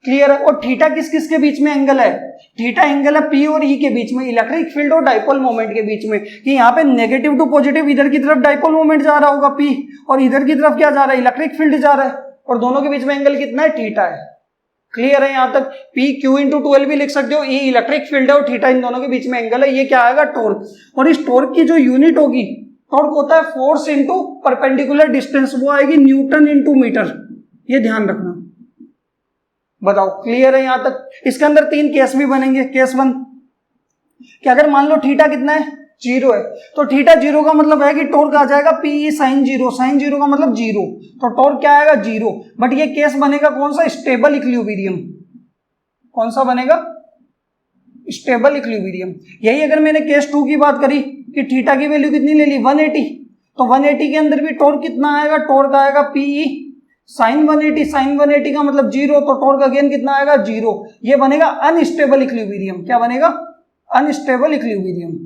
क्लियर है? और थीटा किस किस के बीच में एंगल है? थीटा एंगल है पी और ई के बीच में, इलेक्ट्रिक फील्ड और डाइपोल मोमेंट के बीच में। कि यहाँ पे नेगेटिव टू पॉजिटिव, इधर की तरफ डाइपोल मोमेंट जा रहा होगा पी, और इधर की तरफ क्या जा रहा है? इलेक्ट्रिक फील्ड जा रहा है, और दोनों के बीच में एंगल कितना है? थीटा है। क्लियर है? यहां तक पी क्यू इंटू 12 भी लिख सकते हो, ई इलेक्ट्रिक फील्ड है और थीटा इन दोनों के बीच में एंगल है। ये क्या आएगा? टॉर्क। और इस टॉर्क की जो यूनिट होगी, टॉर्क होता है फोर्स इंटू परपेंडिकुलर डिस्टेंस, वो आएगी न्यूटन इंटू मीटर। ये ध्यान रखना। बताओ क्लियर है यहां तक? इसके अंदर तीन केस भी बनेंगे। केस वन कि अगर मान लो थीटा कितना है? जीरो है, तो थीटा जीरो का मतलब है कि टॉर्क आ जाएगा P sine zero. Sine zero का मतलब जीरो, तो टॉर्क क्या आएगा? जीरो। बट ये केस बनेगा कौन सा? Stable equilibrium. कौन सा बनेगा? Stable equilibrium. यही अगर मैंने केस टू की बात करी कि थीटा की वैल्यू कितनी ले ली? 180, तो 180 के अंदर भी टॉर्क कितना आएगा? टॉर्क आएगा पीई साइन 180। साइन 180 का मतलब जीरो, तो टॉर्क अगेन कितना आएगा? जीरो। ये बनेगा अनस्टेबल इक्विलिब्रियम। क्या बनेगा? Unstable equilibrium.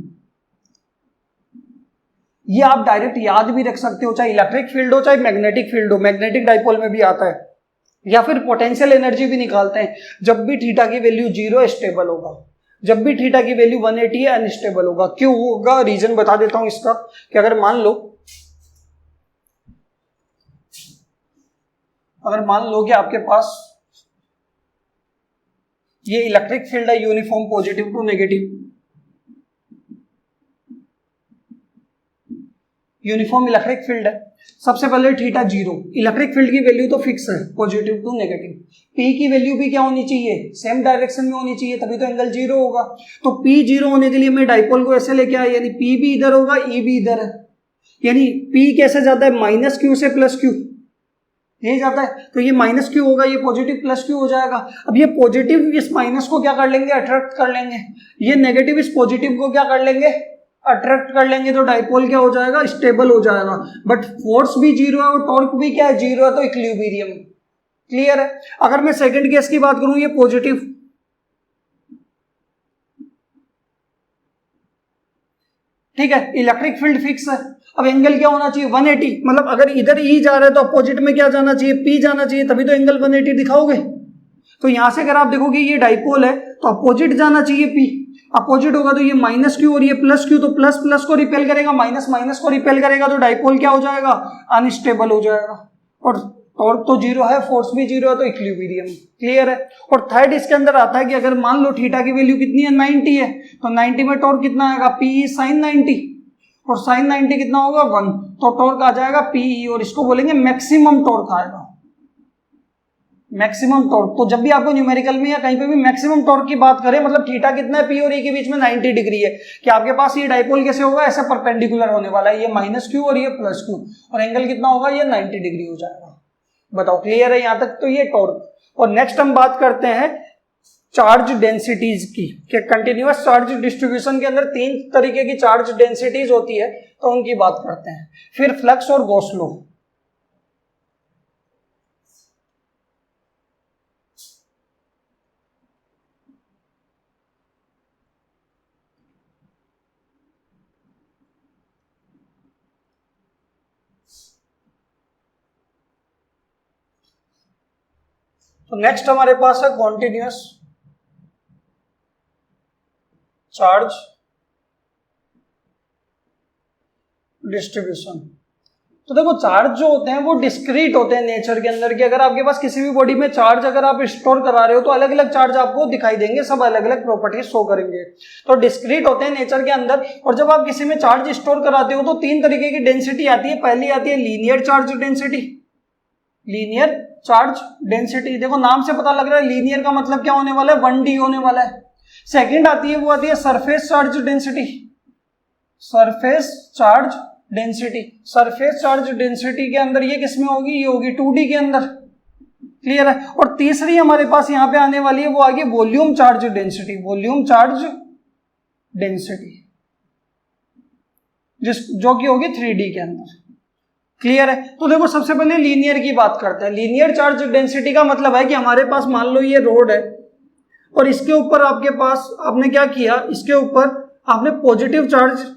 ये आप डायरेक्ट याद भी रख सकते हो, चाहे इलेक्ट्रिक फील्ड हो चाहे मैग्नेटिक फील्ड हो। मैग्नेटिक डाइपोल में भी आता है। या फिर पोटेंशियल एनर्जी भी निकालते हैं। जब भी थीटा की वैल्यू जीरो स्टेबल होगा, जब भी थीटा की वैल्यू 180 है अनस्टेबल होगा। क्यों होगा? रीजन बता देता हूं इसका कि अगर मान लो कि आपके पास ये इलेक्ट्रिक फील्ड है uniform positive to negative, uniform electric field है। सबसे पहले थीटा जीरो, इलेक्ट्रिक फील्ड की वैल्यू तो फिक्स है पॉजिटिव टू नेगेटिव। पी की वैल्यू भी क्या होनी चाहिए? सेम डायरेक्शन में होनी चाहिए, तभी तो एंगल जीरो होगा। तो पी जीरो होने के लिए मैं डाइपोल को ऐसे लेके आया, यानी पी भी इधर होगा, ई भी इधर है। यानी पी कैसे जाता है? माइनस क्यू से प्लस क्यू, यही जाता है। तो ये माइनस क्यू होगा, ये पॉजिटिव प्लस क्यू हो जाएगा। अब ये पॉजिटिव इस माइनस को क्या कर लेंगे? अट्रैक्ट कर लेंगे। ये नेगेटिव इस पॉजिटिव को क्या कर लेंगे? अट्रैक्ट कर लेंगे। तो डाइपोल क्या हो जाएगा? स्टेबल हो जाएगा। बट फोर्स भी जीरो है और टॉर्क भी क्या है? जीरो है, तो इक्विलिब्रियम। क्लियर है? अगर मैं सेकंड केस की बात करूं, ये पॉजिटिव, ठीक है, इलेक्ट्रिक फील्ड फिक्स है। अब एंगल क्या होना चाहिए? 180। मतलब अगर इधर ई जा रहा है तो अपोजिट में क्या जाना चाहिए? पी जाना चाहिए, तभी तो एंगल 180 दिखाओगे। तो यहां से अगर आप देखोगे ये डाइपोल है तो अपोजिट जाना चाहिए पी। अपोजिट होगा तो ये माइनस क्यू और ये प्लस क्यू, तो प्लस प्लस को रिपेल करेगा, माइनस माइनस को रिपेल करेगा, तो डाइपोल क्या हो जाएगा? अनस्टेबल हो जाएगा। और टॉर्क तो जीरो है, फोर्स भी जीरो है, तो इक्विलिब्रियम। क्लियर है? और थर्ड इसके अंदर आता है कि अगर मान लो थीटा की वैल्यू कितनी है? 90 है, तो 90 में टॉर्क कितना आएगा? पी साइन 90, और साइन 90 कितना होगा? 1, तो टॉर्क आ जाएगा पी, और इसको बोलेंगे मैक्सिमम टॉर्क आएगा। Maximum torque. तो जब भी आपको न्यूमेरिकल में या कहीं पे भी मैक्सिमम टॉर्क की बात करें, मतलब थीटा कितना है? पी और ई के बीच में 90 डिग्री है, कि आपके पास ये डाइपोल कैसे होगा? ऐसे परपेंडिकुलर होने वाला है, ये माइनस क्यू और ये प्लस क्यू, और एंगल कितना होगा? ये 90 डिग्री हो जाएगा। बताओ क्लियर है यहां तक? तो ये टॉर्क। और नेक्स्ट हम बात करते हैं चार्ज डेंसिटीज की, कि कंटिन्यूअस चार्ज डिस्ट्रीब्यूशन के अंदर तीन तरीके की चार्ज डेंसिटीज होती है, तो उनकी बात करते हैं। फिर फ्लक्स और गॉस लॉ। तो नेक्स्ट हमारे पास है कॉन्टिन्यूअस चार्ज डिस्ट्रीब्यूशन। तो देखो चार्ज जो होते हैं वो डिस्क्रीट होते हैं नेचर के अंदर कि अगर आपके पास किसी भी बॉडी में चार्ज अगर आप स्टोर करा रहे हो तो अलग अलग चार्ज आपको दिखाई देंगे, सब अलग अलग प्रॉपर्टीज शो करेंगे। तो डिस्क्रीट होते हैं नेचर के अंदर। और जब आप किसी में चार्ज स्टोर कराते हो तो तीन तरीके की डेंसिटी आती है। पहली आती है linear charge density. Linear charge density, देखो नाम से पता लग रहा है लीनियर का मतलब क्या होने वाला है, 1D होने वाला है। सेकेंड आती है वो आती है surface charge density. Surface charge density, surface charge density के अंदर ये किसमें होगी, ये होगी 2D के अंदर। क्लियर है। और तीसरी हमारे पास यहां पे आने वाली है वो आगे volume charge density. Volume charge density जो कि होगी 3D के अंदर। क्लियर है। तो देखो सबसे पहले लीनियर की बात करते हैं। लीनियर चार्ज डेंसिटी का मतलब है कि हमारे पास मान लो ये रोड है और इसके ऊपर आपके पास आपने क्या किया, इसके ऊपर आपने positive charge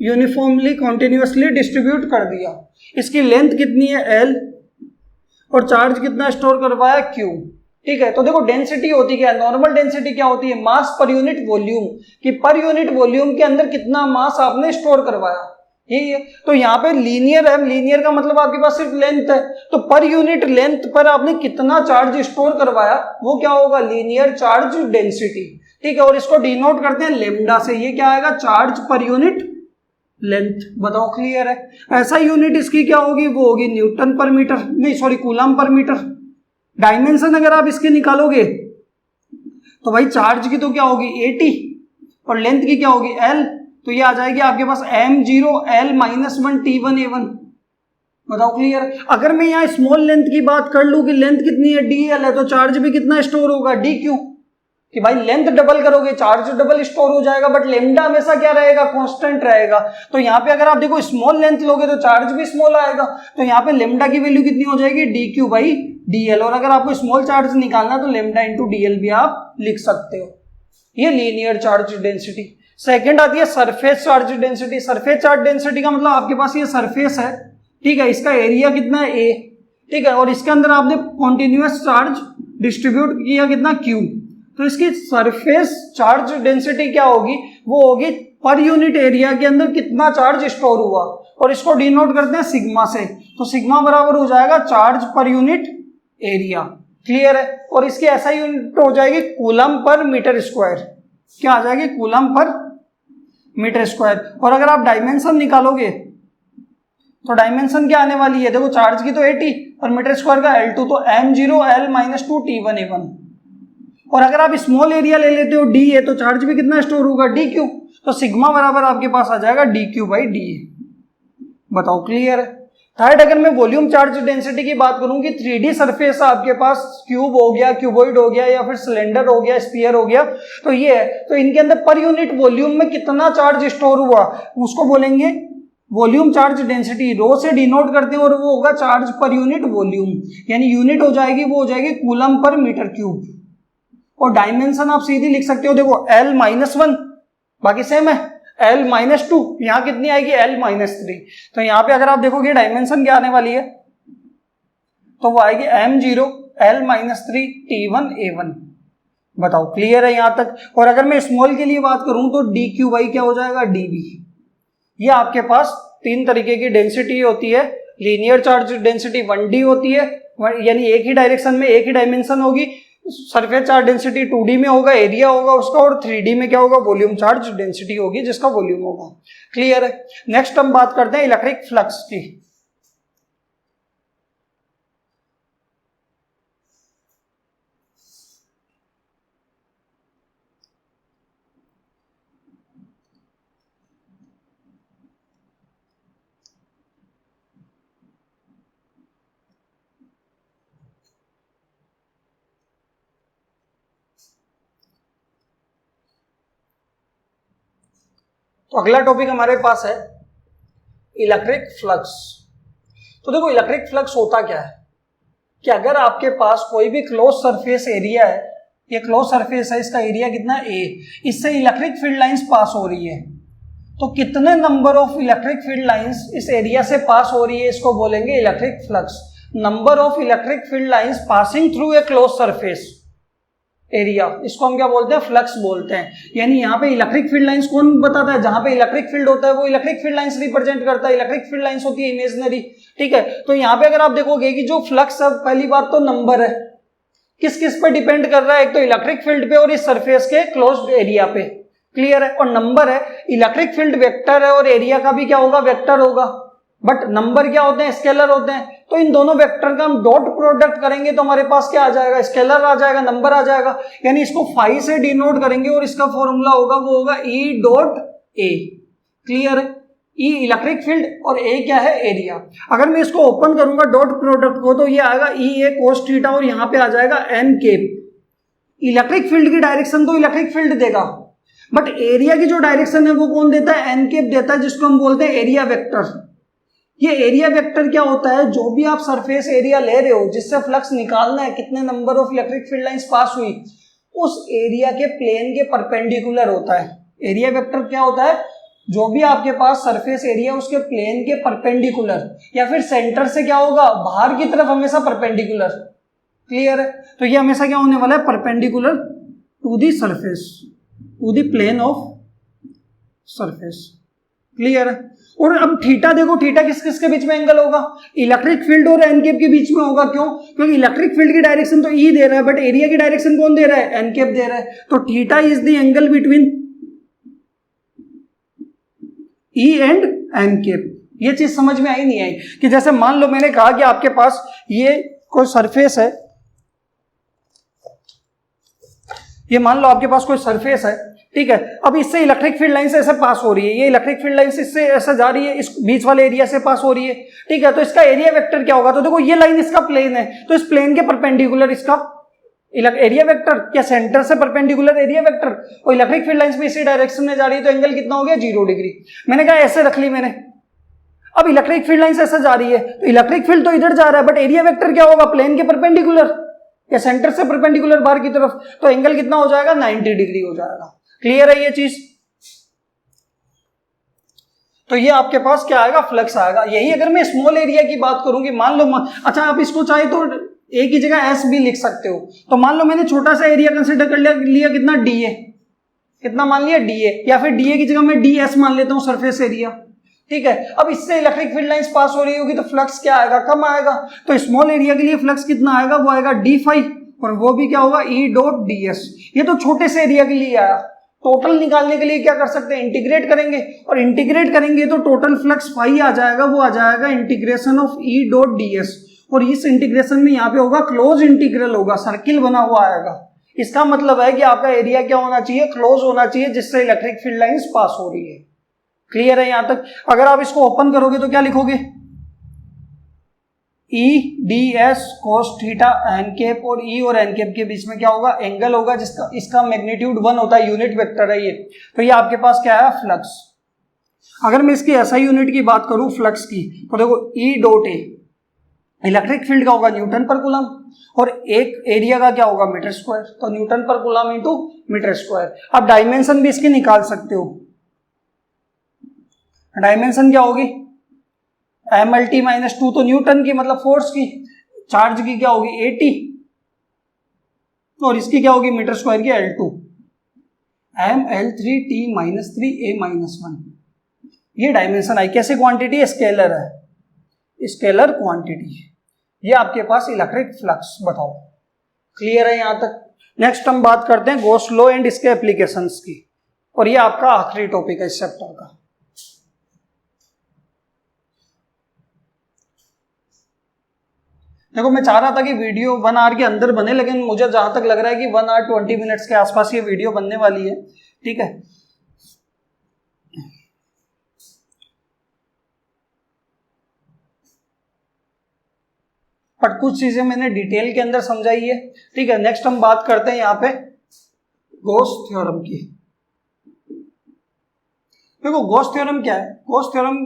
uniformly continuously distribute कर दिया। इसकी लेंथ कितनी है L और चार्ज कितना स्टोर करवाया Q। ठीक है। तो देखो डेंसिटी होती क्या है, नॉर्मल डेंसिटी क्या होती है, मास पर यूनिट वॉल्यूम, कि पर यूनिट वॉल्यूम के अंदर कितना मास आपने स्टोर करवाया, यही है। तो यहाँ पे लीनियर है, लीनियर का मतलब आपके पास सिर्फ लेंथ है, तो पर यूनिट लेंथ पर आपने कितना चार्ज स्टोर करवाया वो क्या होगा, लीनियर चार्ज डेंसिटी। ठीक है। और इसको डिनोट करते हैं लेमडा से, ये क्या आएगा, चार्ज पर यूनिट लेंथ। बताओ क्लियर है। ऐसा यूनिट इसकी क्या होगी, वो होगी न्यूटन पर मीटर, नहीं sorry coulomb per metre. Dimension अगर आप इसके निकालोगे तो भाई चार्ज की तो क्या होगी 80 और लेंथ की क्या होगी L, तो ये आ जाएगी आपके पास m0 L - 1 T1 A1। बताओ क्लियर। अगर मैं यहाँ स्मॉल लेंथ की बात कर लूं कि लेंथ कितनी है DL है, तो चार्ज भी कितना स्टोर होगा DQ, कि भाई लेंथ डबल करोगे चार्ज डबल स्टोर हो जाएगा, बट लेमडा हमेशा क्या रहेगा, कांस्टेंट रहेगा। तो यहाँ पे अगर आप देखो स्मॉल लेंथ लोगे तो चार्ज भी स्मॉल आएगा, तो यहाँ पे लेमडा की वैल्यू कितनी हो जाएगी, DQ बाई DL। और अगर आपको स्मॉल चार्ज निकालना तो लेमडा इंटू DL भी आप लिख सकते हो। ये लीनियर चार्ज डेंसिटी। सेकेंड आती है surface charge density. Surface charge density का मतलब आपके पास ये सरफेस है, ठीक है, इसका एरिया कितना है A, ठीक है, और इसके अंदर आपने कॉन्टिन्यूअस चार्ज डिस्ट्रीब्यूट किया कितना Q, तो इसकी सरफेस चार्ज डेंसिटी क्या होगी, वो होगी पर यूनिट एरिया के अंदर कितना चार्ज स्टोर हुआ, और इसको डिनोट करते हैं सिग्मा से। तो सिग्मा बराबर हो जाएगा charge per unit area. Clear है। और इसकी ऐसा यूनिट हो जाएगी कूलम पर मीटर स्क्वायर। क्या आ जाएगी, कूलम पर मीटर स्क्वायर। और अगर आप डायमेंशन निकालोगे तो डायमेंशन क्या आने वाली है, देखो चार्ज की तो 80 और मीटर स्क्वायर का L2, तो m0 L - 2 T1 A1। और अगर आप स्मॉल एरिया ले लेते हो D है, तो चार्ज भी कितना स्टोर होगा DQ, तो सिग्मा बराबर आपके पास आ जाएगा DQ बाई DA। बताओ क्लियर है। थर्ड, अगर मैं वॉल्यूम चार्ज डेंसिटी की बात करूं कि 3D सरफेस आपके पास क्यूब हो गया, क्यूबॉइड हो गया, या फिर सिलेंडर हो गया, स्फीयर हो गया, तो ये है, तो इनके अंदर पर यूनिट वॉल्यूम में कितना चार्ज स्टोर हुआ उसको बोलेंगे वॉल्यूम चार्ज डेंसिटी। रो से डिनोट करते हैं और वो होगा चार्ज पर यूनिट वॉल्यूम, यानी यूनिट हो जाएगी वो हो जाएगी कूलम पर मीटर क्यूब। और डायमेंशन आप सीधी लिख सकते हो, देखो L - 1 बाकी सेम है, L - 2, यहां कितनी आएगी L - 3। तो यहां पे अगर आप देखोगे डायमेंशन क्या आने वाली है, तो वो आएगी m0 L - 3 T1 A1। बताओ क्लियर है यहां तक। और अगर मैं स्मॉल के लिए बात करूं तो DQ बाई क्या हो जाएगा DB। ये आपके पास तीन तरीके की डेंसिटी होती है। लीनियर चार्ज डेंसिटी 1D होती है, यानी एक ही डायरेक्शन में एक ही डायमेंशन होगी। सरफेस चार्ज डेंसिटी 2D में होगा, एरिया होगा उसका, और 3D में क्या होगा, वॉल्यूम चार्ज डेंसिटी होगी जिसका वॉल्यूम होगा। क्लियर है। नेक्स्ट हम बात करते हैं इलेक्ट्रिक फ्लक्स की। तो अगला टॉपिक हमारे पास है इलेक्ट्रिक फ्लक्स। तो देखो इलेक्ट्रिक फ्लक्स होता क्या है कि अगर आपके पास कोई भी क्लोज सरफेस एरिया है, ये क्लोज सरफेस है, इसका एरिया कितना है A, इससे इलेक्ट्रिक फील्ड लाइंस पास हो रही है, तो कितने number of electric field lines इस एरिया से पास हो रही है, इसको बोलेंगे electric flux. Number of electric field lines passing through a close surface, area, इसको हम क्या बोलते हैं, फ्लक्स बोलते हैं। यानी यहाँ पे इलेक्ट्रिक फील्ड लाइंस कौन बताता है, जहां पे इलेक्ट्रिक फील्ड होता है वो इलेक्ट्रिक फील्ड लाइंस रिप्रेजेंट करता है। इलेक्ट्रिक फील्ड लाइंस होती है इमेजिनरी, ठीक है। तो यहाँ पे अगर आप देखोगे कि जो फ्लक्स है, पहली बात तो नंबर है, किस किस पे डिपेंड कर रहा है, एक तो इलेक्ट्रिक फील्ड पे और इस सरफेस के क्लोज्ड एरिया पे, क्लियर है। और नंबर है, इलेक्ट्रिक फील्ड वेक्टर है और एरिया का भी क्या होगा, वेक्टर होगा, बट नंबर क्या होते हैं, स्केलर होते हैं। तो इन दोनों वेक्टर का हम डॉट प्रोडक्ट करेंगे तो हमारे पास क्या आ जाएगा, स्केलर आ जाएगा, नंबर आ जाएगा। यानी इसको फाई से डिनोट करेंगे और इसका फॉर्मूला होगा, वो होगा E डॉट A, क्लियर है। E इलेक्ट्रिक फील्ड और A क्या है, एरिया। अगर मैं इसको ओपन करूंगा डॉट प्रोडक्ट को तो ये आएगा EA cos थीटा और यहां पे आ जाएगा n कैप। इलेक्ट्रिक फील्ड की डायरेक्शन तो इलेक्ट्रिक फील्ड देगा, बट एरिया की जो डायरेक्शन है वो कौन देता है, n कैप देता है, जिसको हम बोलते हैं एरिया वेक्टर। ये एरिया वेक्टर क्या होता है, जो भी आप सरफेस एरिया ले रहे हो जिससे फ्लक्स निकालना है, कितने number of electric field lines pass हुई, उस एरिया के प्लेन के परपेंडिकुलर होता है। एरिया वेक्टर क्या होता है, जो भी आपके पास सरफेस एरिया उसके प्लेन के परपेंडिकुलर, या फिर सेंटर से क्या होगा, बाहर की तरफ हमेशा परपेंडिकुलर, क्लियर है। तो ये हमेशा क्या होने वाला है, perpendicular to the surface, to the plane of surface, clear है। और अब थीटा देखो, थीटा किस किस के बीच में एंगल होगा, इलेक्ट्रिक फील्ड और एन कैप के बीच में होगा। क्यों, क्योंकि इलेक्ट्रिक फील्ड की डायरेक्शन तो ई दे रहा है, बट एरिया की डायरेक्शन कौन दे रहा है, एन कैप दे रहा है। तो theta is the angle between E and N cap. ये चीज समझ में आई नहीं आई, कि जैसे मान लो मैंने कहा कि आपके पास ये कोई सरफेस है, ये मान लो आपके पास कोई सरफेस है, ठीक है। अब इससे इलेक्ट्रिक फील्ड लाइन से ऐसे पास हो रही है, ये इलेक्ट्रिक फील्ड लाइन से इससे ऐसे जा रही है, इस बीच वाले एरिया से पास हो रही है, ठीक है। तो इसका एरिया वेक्टर क्या होगा, तो देखो ये लाइन इसका प्लेन है, तो इस प्लेन के परपेंडिकुलर इसका एरिया वेक्टर, क्या सेंटर से परपेंडिकुलर एरिया वेक्टर, और इलेक्ट्रिक फील्ड लाइंस भी इसी डायरेक्शन में जा रही है, तो एंगल कितना हो गया, 0 डिग्री। मैंने कहा ऐसे रख ली मैंने। अब इलेक्ट्रिक फील्ड लाइंस ऐसे जा रही है, तो इलेक्ट्रिक फील्ड तो इधर जा रहा है, बट एरिया वेक्टर क्या होगा, प्लेन के परपेंडिकुलर या सेंटर से परपेंडिकुलर बाहर की तरफ, तो एंगल कितना हो जाएगा, 90 डिग्री हो जाएगा। क्लियर है ये चीज। तो ये आपके पास क्या आएगा, फ्लक्स आएगा। यही अगर मैं स्मॉल एरिया की बात करूंगी, मान लो अच्छा आप इसको चाहे तो ए की जगह एस भी लिख सकते हो। तो मान लो मैंने छोटा सा एरिया कंसीडर कर लिया कितना, डी ए, कितना मान लिया, डी ए, या फिर डी ए की जगह मैं डी एस मान लेता हूं, सरफेस एरिया, ठीक है। अब इससे इलेक्ट्रिक फील्ड लाइंस पास हो रही होगी तो फ्लक्स क्या आएगा, कम आएगा। तो स्मॉल एरिया के लिए फ्लक्स कितना आएगा, वो आएगा डी फाई, और वो भी क्या होगा, ई डॉट डी एस। ये तो छोटे से एरिया के लिए आया। टोटल निकालने के लिए क्या कर सकते हैं, इंटीग्रेट करेंगे, और इंटीग्रेट करेंगे तो टोटल फ्लक्स फाई आ जाएगा, वो आ जाएगा integration of E dot D S. और इस इंटीग्रेशन में यहाँ पे होगा क्लोज इंटीग्रल होगा, सर्किल बना हुआ आएगा। इसका मतलब है कि आपका एरिया क्या होना चाहिए, क्लोज होना चाहिए, जिससे इलेक्ट्रिक फील्ड लाइंस पास हो रही है। क्लियर है यहां तक। अगर आप इसको ओपन करोगे तो क्या लिखोगे, E D S cos theta N cap, और ई और एन कैप के बीच में क्या होगा, एंगल होगा, जिसका इसका मैग्नीट्यूड 1 होता है, यूनिट वेक्टर है ये। तो ये आपके पास क्या है, फ्लक्स। अगर मैं इसकी एसआई यूनिट की बात करूं फ्लक्स की, तो देखो E dot A electric field का होगा न्यूटन पर कूलम, और एक एरिया का क्या होगा, मीटर स्क्वायर। तो न्यूटन पर कूलम इंटू मीटर स्क्वायर। आप डायमेंशन भी इसकी निकाल सकते हो। डायमेंशन क्या होगी, एम एल टी माइनस 2, तो न्यूटन की मतलब फोर्स की, चार्ज की क्या होगी 80, और इसकी क्या होगी मीटर स्क्वायर की L2, M L 3 T minus 3 A minus 1। ये डायमेंशन आई, कैसे क्वांटिटी, स्केलर है, स्केलर क्वांटिटी। ये आपके पास इलेक्ट्रिक फ्लक्स, बताओ क्लियर है यहां तक। नेक्स्ट हम बात करते हैं गॉस लॉ एंड इसके एप्लीकेशंस की, और ये आपका आखिरी टॉपिक है इस चैप्टर का। देखो मैं चाह रहा था कि वीडियो 1 आवर के अंदर बने, लेकिन मुझे जहां तक लग रहा है कि 1 आवर 20 मिनट्स के आसपास ये वीडियो बनने वाली है, ठीक है। बट कुछ चीजें मैंने डिटेल के अंदर समझाई है, ठीक है। नेक्स्ट हम बात करते हैं यहाँ पे गॉस थ्योरम की। देखो गॉस थ्योरम क्या है, गॉस थ्योरम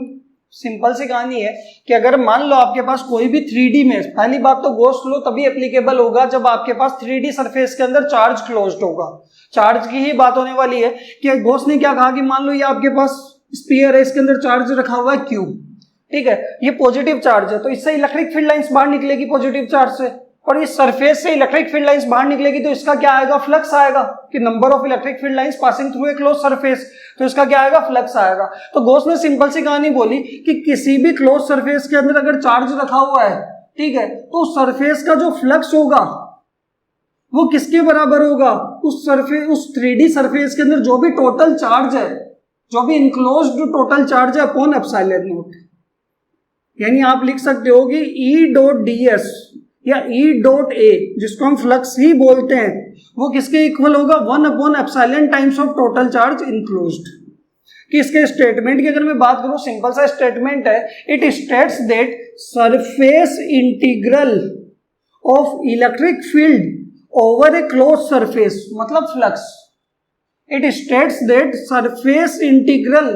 सिंपल सी कहानी है कि अगर मान लो आपके पास कोई भी 3D में, पहली बात तो गॉस लॉ तभी एप्लीकेबल होगा जब आपके पास 3D सरफेस के अंदर चार्ज क्लोज्ड होगा। चार्ज की ही बात होने वाली है कि गॉस ने क्या कहा कि मान लो ये आपके पास स्फीयर है, इसके अंदर चार्ज रखा हुआ है क्यू, ठीक है। ये पॉजिटिव चार्ज है, तो इससे इलेक्ट्रिक फील्ड लाइंस बाहर निकलेगी पॉजिटिव चार्ज से, और इस सरफेस से इलेक्ट्रिक फील्ड लाइंस बाहर निकलेगी तो इसका क्या आएगा, फ्लक्स आएगा, कि number of electric field lines passing through a close surface, तो इसका क्या आएगा, फ्लक्स आएगा। तो गॉस ने सिंपल सी कहानी बोली कि किसी भी क्लोज सरफेस के अंदर अगर चार्ज रखा हुआ है, ठीक है, तो उस सरफेस का जो फ्लक्स होगा वो किसके बराबर होगा, उस 3D सरफेस के अंदर जो भी टोटल चार्ज है, जो भी इनक्लोज्ड टोटल चार्ज है अपॉन एप्सिलॉन नॉट। यानी आप लिख सकते हो कि E डॉट ds या E डॉट a, जिसको हम फ्लक्स ही बोलते हैं, वो किसके इक्वल होगा, 1 upon epsilon times of total charge enclosed. कि इसके स्टेटमेंट की अगर मैं बात करूं, सिंपल सा स्टेटमेंट है, it states that surface integral of electric field over a close surface, मतलब flux, it states that surface integral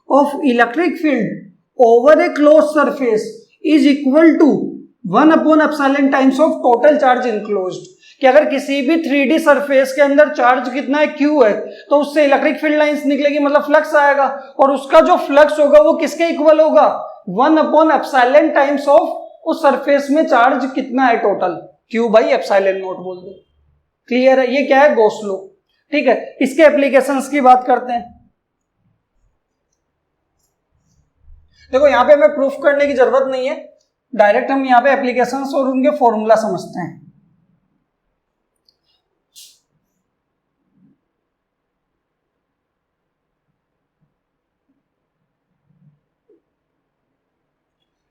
of electric field over a close surface is equal to 1 upon epsilon times of total charge enclosed. कि अगर किसी भी 3D surface के अंदर charge कितना है, Q है, तो उससे इलेक्ट्रिक फील्ड लाइंस निकलेगी, मतलब फ्लक्स आएगा, और उसका जो फ्लक्स होगा वो किसके इक्वल होगा, 1 अपॉन एप्सिलॉन टाइम्स ऑफ उस सरफेस में चार्ज कितना है total, Q by epsilon not बोल दो। क्लियर है, ये क्या है, गॉस लॉ। ठीक है, इसके एप्लीकेशंस की बात करते हैं। देखो यहां पे हमें प्रूफ करने की जरूरत नहीं है, डायरेक्ट हम यहां पे एप्लीकेशंस और उनके फॉर्मूला समझते हैं।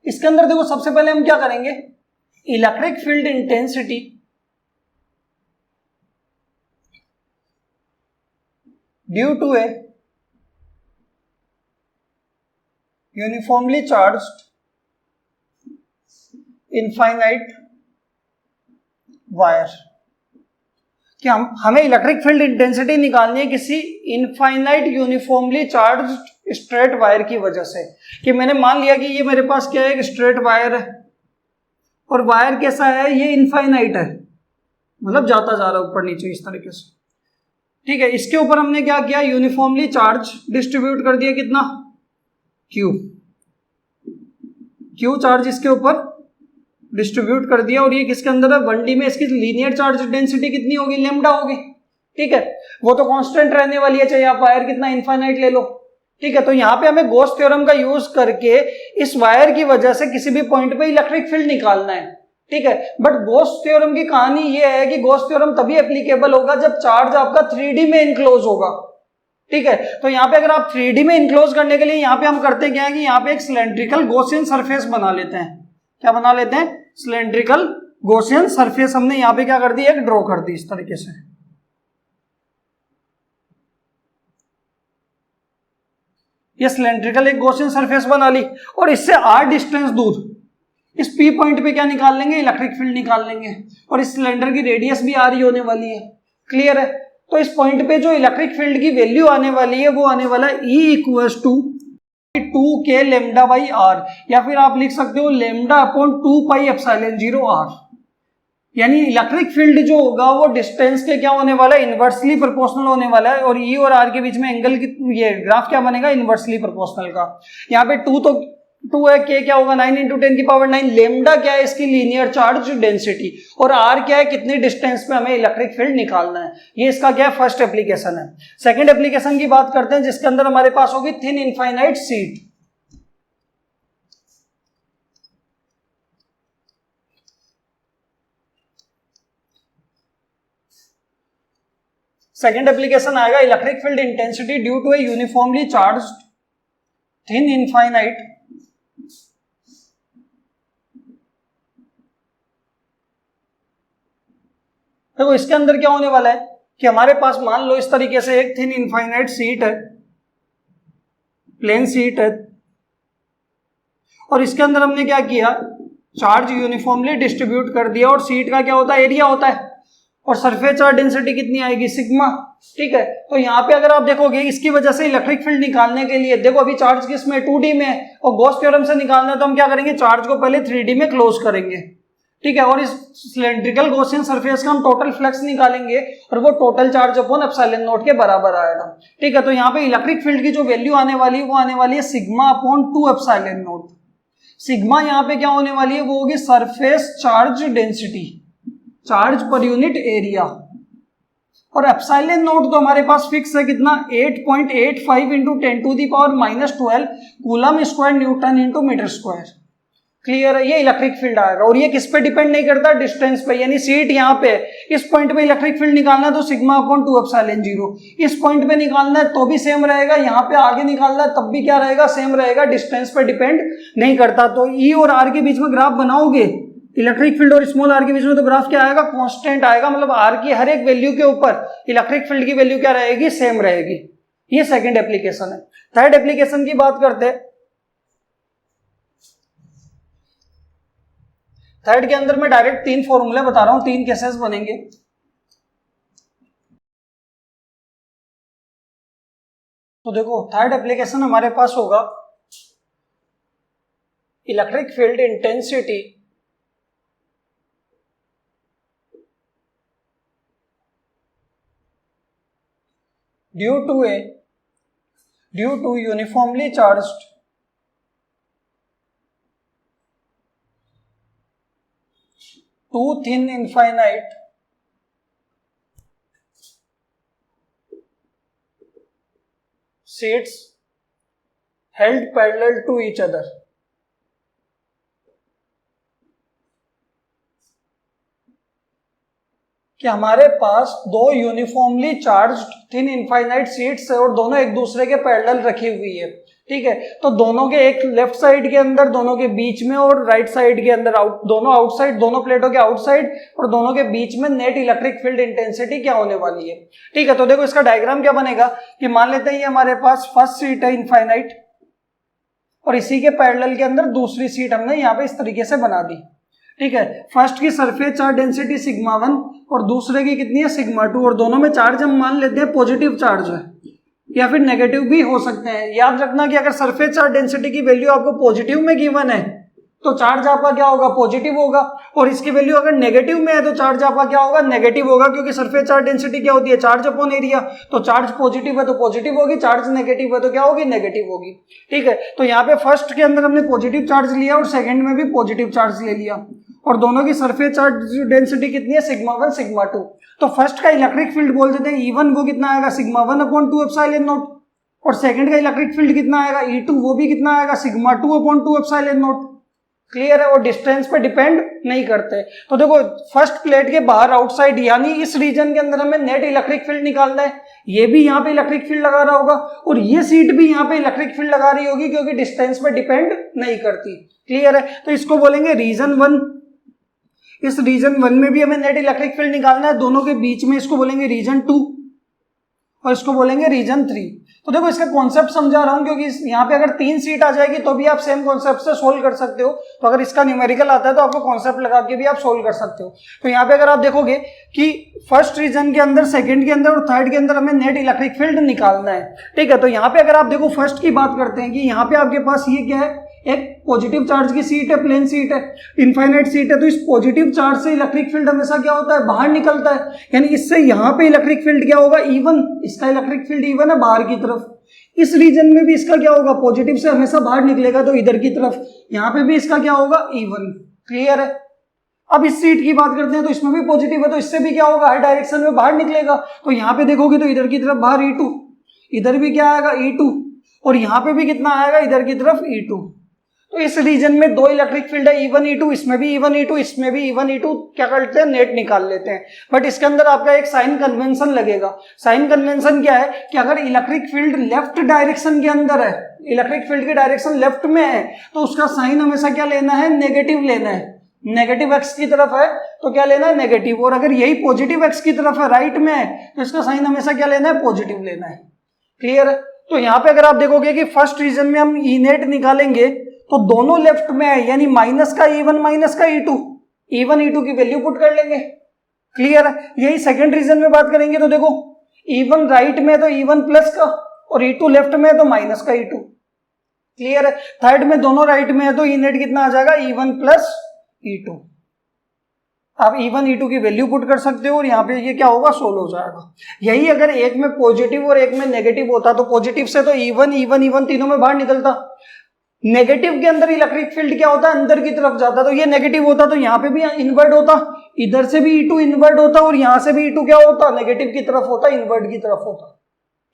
इसके अंदर देखो सबसे पहले हम क्या करेंगे, electric field intensity due to a uniformly charged infinite wire, कि हमें इलेक्ट्रिक फील्ड इंटेंसिटी निकालनी है किसी infinite uniformly charged straight wire की वजह से। कि मैंने मान लिया कि ये मेरे पास क्या है, एक स्ट्रेट वायर है, और वायर कैसा है, ये इनफाइनाइट है, मतलब जाता जा रहा है ऊपर नीचे इस तरीके से। ठीक है, इसके ऊपर हमने क्या किया, यूनिफॉर्मली चार्ज डिस्ट्रीब्यूट कर दिया, कितना, Q चार्ज इसके ऊपर डिस्ट्रीब्यूट कर दिया, और ये किसके अंदर है, 1D में इसकी लीनियर चार्ज डेंसिटी कितनी होगी, लैम्डा होगी। ठीक है, वो तो कांस्टेंट रहने वाली है, चाहे आप वायर कितना इनफाइनाइट ले लो। ठीक है, तो यहाँ पे हमें गॉस थ्योरम का यूज करके इस वायर की वजह से किसी भी पॉइंट पे इलेक्ट्रिक फील्ड निकालना है। ठीक है, बट गॉस थ्योरम की कहानी ये है कि गॉस थ्योरम तभी एप्लीकेबल होगा जब चार्ज आपका 3D में इनक्लोज होगा। ठीक है, तो यहाँ पे अगर आप 3D में इनक्लोज करने के लिए यहाँ पे हम करते क्या है कि यहाँ पे एक सिलेंड्रिकल गॉसियन सरफेस बना लेते हैं। क्या बना लेते हैं, सिलेंड्रिकल गॉसियन सरफेस हमने यहाँ पे क्या कर दी, एक ड्रॉ कर दी इस तरीके से। ये सिलेंड्रिकल एक गॉसियन सरफेस बना ली, और इससे r डिस्टेंस दूर इस P पॉइंट पे क्या निकाल लेंगे, इलेक्ट्रिक फील्ड निकाल लेंगे, और इस सिलेंडर की रेडियस भी r ही होने वाली है। क्लियर है, तो इस पॉइंट पे जो इलेक्ट्रिक फील्ड की वैल्यू आने वाली है वो आने वाला E equals to 2k lambda by r, या फिर आप लिख सकते हो lambda upon 2 pi epsilon 0 r। यानी इलेक्ट्रिक फील्ड जो होगा वो डिस्टेंस के क्या होने वाला है, इनवर्सली प्रोपोर्शनल होने वाला है, और E और R के बीच में एंगल की ये ग्राफ क्या बनेगा, इनवर्सली प्रोपोर्शनल का। यहाँ पे 2 है, K क्या होगा, 9 × 10⁹। लेमडा क्या है, इसकी लीनियर चार्ज डेंसिटी, और R क्या है, कितनी डिस्टेंस पे हमें इलेक्ट्रिक फील्ड निकालना है। ये इसका क्या है, फर्स्ट एप्लीकेशन है। सेकंड एप्लीकेशन की बात करते हैं, जिसके अंदर हमारे पास होगी thin infinite sheet. Second application आएगा electric field intensity due to a uniformly charged thin infinite देखो इसके अंदर क्या होने वाला है कि हमारे पास मान लो इस तरीके से एक थिन इनफाइनाइट शीट है, प्लेन शीट है, और इसके अंदर हमने क्या किया, चार्ज यूनिफॉर्मली डिस्ट्रीब्यूट कर दिया, और शीट का क्या होता है, एरिया होता है, और सरफेस चार्ज डेंसिटी कितनी आएगी, सिग्मा। ठीक है, तो यहाँ पे अगर आप देखोगे इसकी वजह से इलेक्ट्रिक फील्ड निकालने के लिए, देखो अभी चार्ज किस में, 2D में, और गॉस थ्योरम से निकालना है तो हम क्या करेंगे, चार्ज को पहले 3D में क्लोज करेंगे। ठीक है, और इस सिलेंड्रिकल गॉसियन सरफेस का हम टोटल फ्लक्स निकालेंगे, और वो total charge upon epsilon not के बराबर आएगा। ठीक है, तो यहाँ पे इलेक्ट्रिक फील्ड की जो वैल्यू आने वाली है वो आने वाली है sigma upon 2 epsilon not. Sigma यहाँ पे क्या होने वाली है, वो होगी surface charge density. Charge per unit area. और एप्सिलॉन नॉट तो हमारे पास फिक्स है कितना 8.85 into 10⁻⁻12 coulomb square newton into metre square. Clear है, ये इलेक्ट्रिक फील्ड आएगा और ये किस पे डिपेंड नहीं करता, डिस्टेंस पे, यानी सीट यहाँ पे इस पॉइंट पे इलेक्ट्रिक फील्ड निकालना है तो सिग्मा अपॉन 2 एप्सिलॉन 0, इस पॉइंट पे निकालना है तो भी सेम रहेगा, यहाँ पे आगे निकालना है तब भी क्या रहेगा, सेम रहेगा, डिस्टेंस पे डिपेंड नहीं करता। तो ई और आर के बीच में ग्राफ बनाओगे इलेक्ट्रिक फील्ड और स्मॉल आर के बीच में, तो ग्राफ क्या आएगा, कांस्टेंट आएगा, मतलब आर की हर एक वैल्यू के ऊपर इलेक्ट्रिक फील्ड की वैल्यू क्या रहेगी, सेम रहेगी। ये सेकंड एप्लीकेशन है। थर्ड एप्लीकेशन की बात करते हैं। थर्ड के अंदर मैं डायरेक्ट 3 फॉर्मूले बता रहा हूं, 3 केसेस बनेंगे। तो देखो थर्ड एप्लीकेशन हमारे पास होगा electric field intensity due to uniformly charged two thin infinite sheets held parallel to each other। कि हमारे पास दो uniformly charged thin infinite sheets है और दोनों एक दूसरे के पैरेलल रखी हुई है, ठीक है। तो दोनों के एक लेफ्ट साइड के अंदर, दोनों के बीच में और राइट साइड के अंदर दोनों आउटसाइड, दोनों प्लेटों के आउटसाइड और दोनों के बीच में नेट इलेक्ट्रिक फील्ड इंटेंसिटी क्या होने वाली है, ठीक है। तो देखो इसका डायग्राम क्या बनेगा कि मान लेते हैं ये हमारे पास फर्स्ट सीट है इनफाइनाइट और इसी के पैरेलल के अंदर दूसरी सीट हमने यहाँ पे इस तरीके से बना दी, ठीक है। फर्स्ट की सरफेस चार्ज डेंसिटी सिग्मा 1 और दूसरे की कितनी है, सिग्मा 2, और दोनों में चार्ज हम मान लेते हैं पॉजिटिव चार्ज है या फिर नेगेटिव भी हो सकते हैं। याद रखना कि अगर सरफेस चार्ज डेंसिटी की वैल्यू आपको पॉजिटिव में गिवन है तो चार्ज आपका क्या होगा, पॉजिटिव होगा, और इसकी वैल्यू अगर नेगेटिव में है तो चार्ज आपका क्या होगा, नेगेटिव होगा, क्योंकि सरफेस चार्ज डेंसिटी क्या होती है, चार्ज अपॉन एरिया। तो चार्ज पॉजिटिव है तो पॉजिटिव होगी, चार्ज नेगेटिव है तो क्या होगी, नेगेटिव होगी, ठीक है। तो यहाँ पे फर्स्ट के अंदर हमने पॉजिटिव चार्ज लिया और सेकंड में भी पॉजिटिव चार्ज ले लिया और दोनों की सरफेस चार्ज डेंसिटी कितनी है, सिग्मा 1 सिग्मा 2। तो फर्स्ट का इलेक्ट्रिक फील्ड बोल देते हैं E1, वो कितना आएगा, सिग्मा 1 अपॉन 2 एप्सिलॉन नॉट, और सेकंड का इलेक्ट्रिक फील्ड कितना आएगा E2, वो भी कितना आएगा, sigma 2 upon 2 epsilon not. Clear है, और डिस्टेंस पे डिपेंड नहीं करते। तो देखो फर्स्ट प्लेट के बाहर आउटसाइड यानी इस रीजन के अंदर हमें नेट इलेक्ट्रिक फील्ड निकालना है, ये भी यहाँ पे इलेक्ट्रिक फील्ड लगा रहा होगा और ये सीट भी यहाँ पे इलेक्ट्रिक फील्ड लगा रही होगी, क्योंकि डिस्टेंस पे डिपेंड नहीं करती। क्लियर है, तो इसको बोलेंगे रीजन 1। इस रीजन 1 में भी हमें नेट इलेक्ट्रिक फील्ड निकालना है, दोनों के बीच में इसको बोलेंगे रीजन 2 और इसको बोलेंगे रीजन 3। तो देखो इसका कॉन्सेप्ट समझा रहा हूं, क्योंकि यहाँ पे अगर 3 सीट आ जाएगी तो भी आप सेम कॉन्सेप्ट से सोल्व कर सकते हो। तो अगर इसका न्यूमेरिकल आता है तो आपको कॉन्सेप्ट लगा के भी आप सोल्व कर सकते हो। तो यहाँ पे अगर आप देखोगे कि फर्स्ट रीजन के अंदर, सेकंड के अंदर और थर्ड के अंदर हमें नेट इलेक्ट्रिक फील्ड निकालना है, ठीक है। तो यहाँ पे अगर आप देखो फर्स्ट की बात करते हैं कि यहाँ पे आपके पास ये क्या है, एक पॉजिटिव चार्ज की सीट है, प्लेन सीट है, इनफाइनाइट सीट है। तो इस पॉजिटिव चार्ज से इलेक्ट्रिक फील्ड हमेशा क्या होता है, बाहर निकलता है, यानी इससे यहाँ पे इलेक्ट्रिक फील्ड क्या होगा, E1, इसका इलेक्ट्रिक फील्ड E1 है बाहर की तरफ। इस रीजन में भी इसका क्या होगा, पॉजिटिव से हमेशा बाहर निकलेगा तो इधर की तरफ, यहाँ पे भी इसका क्या होगा, E1। क्लियर है। अब इस सीट की बात करते हैं तो इसमें भी पॉजिटिव है तो इससे भी क्या होगा, हर डायरेक्शन में बाहर निकलेगा। तो यहाँ पे देखोगे तो इधर की तरफ बाहर E2, इधर भी क्या आएगा, E2, और यहाँ पे भी कितना आएगा, इधर की तरफ E2। तो इस रीजन में दो इलेक्ट्रिक फील्ड है, E1 E2, इसमें भी E1 E2, इसमें भी E1 E2। क्या करते हैं, नेट निकाल लेते हैं। बट इसके अंदर आपका एक साइन कन्वेंशन लगेगा। साइन कन्वेंशन क्या है कि अगर इलेक्ट्रिक फील्ड लेफ्ट डायरेक्शन के अंदर है, इलेक्ट्रिक फील्ड की डायरेक्शन लेफ्ट में है, तो उसका साइन हमेशा क्या लेना है, नेगेटिव लेना है। नेगेटिव एक्स की तरफ है तो क्या लेना है, नेगेटिव। और अगर यही पॉजिटिव एक्स की तरफ है, राइट में है, तो इसका साइन हमेशा क्या लेना है, पॉजिटिव लेना है। क्लियर है। तो यहाँ पे अगर आप देखोगे कि फर्स्ट रीजन में हम ई नेट निकालेंगे तो दोनों लेफ्ट में है, यानी माइनस का E1 माइनस का E2, E1 E2 की वैल्यू पुट कर लेंगे। क्लियर है। यही सेकंड रीजन में बात करेंगे तो देखो E1 राइट में है तो E1 प्लस का, और E2 लेफ्ट में है तो माइनस का E2। क्लियर है। थर्ड में दोनों राइट में है तो ई नेट कितना आ जाएगा, E1 प्लस E2। आप E1 E2 की वैल्यू पुट कर सकते हो और यहाँ पे ये क्या होगा, सोल्व हो जाएगा। यही अगर एक में पॉजिटिव और एक में नेगेटिव होता तो पॉजिटिव से तो E1 E1 E1 तीनों में बाहर निकलता, नेगेटिव के अंदर इलेक्ट्रिक फील्ड क्या होता है, अंदर की तरफ जाता है, तो ये नेगेटिव होता तो यहाँ पे भी इन्वर्ट होता, इधर से भी E2 इन्वर्ट होता और यहाँ से भी E2 क्या होता, नेगेटिव की तरफ होता, इन्वर्ट की तरफ होता।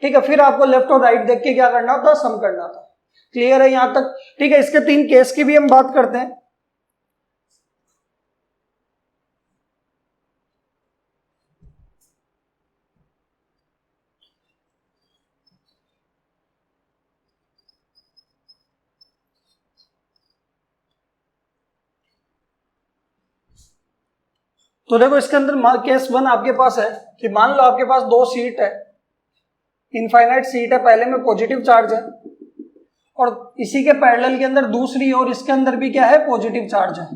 ठीक है, फिर आपको लेफ्ट और राइट देख के क्या करना होता, सम करना था। क्लियर है यहां तक? ठीक है, इसके 3 केस की भी हम बात करते हैं। तो देखो इसके अंदर केस 1 आपके पास है कि मान लो आपके पास 2 सीट है, इनफाइनाइट सीट है, पहले में पॉजिटिव चार्ज है और इसी के पैरेलल के अंदर दूसरी और इसके अंदर भी क्या है, पॉजिटिव चार्ज है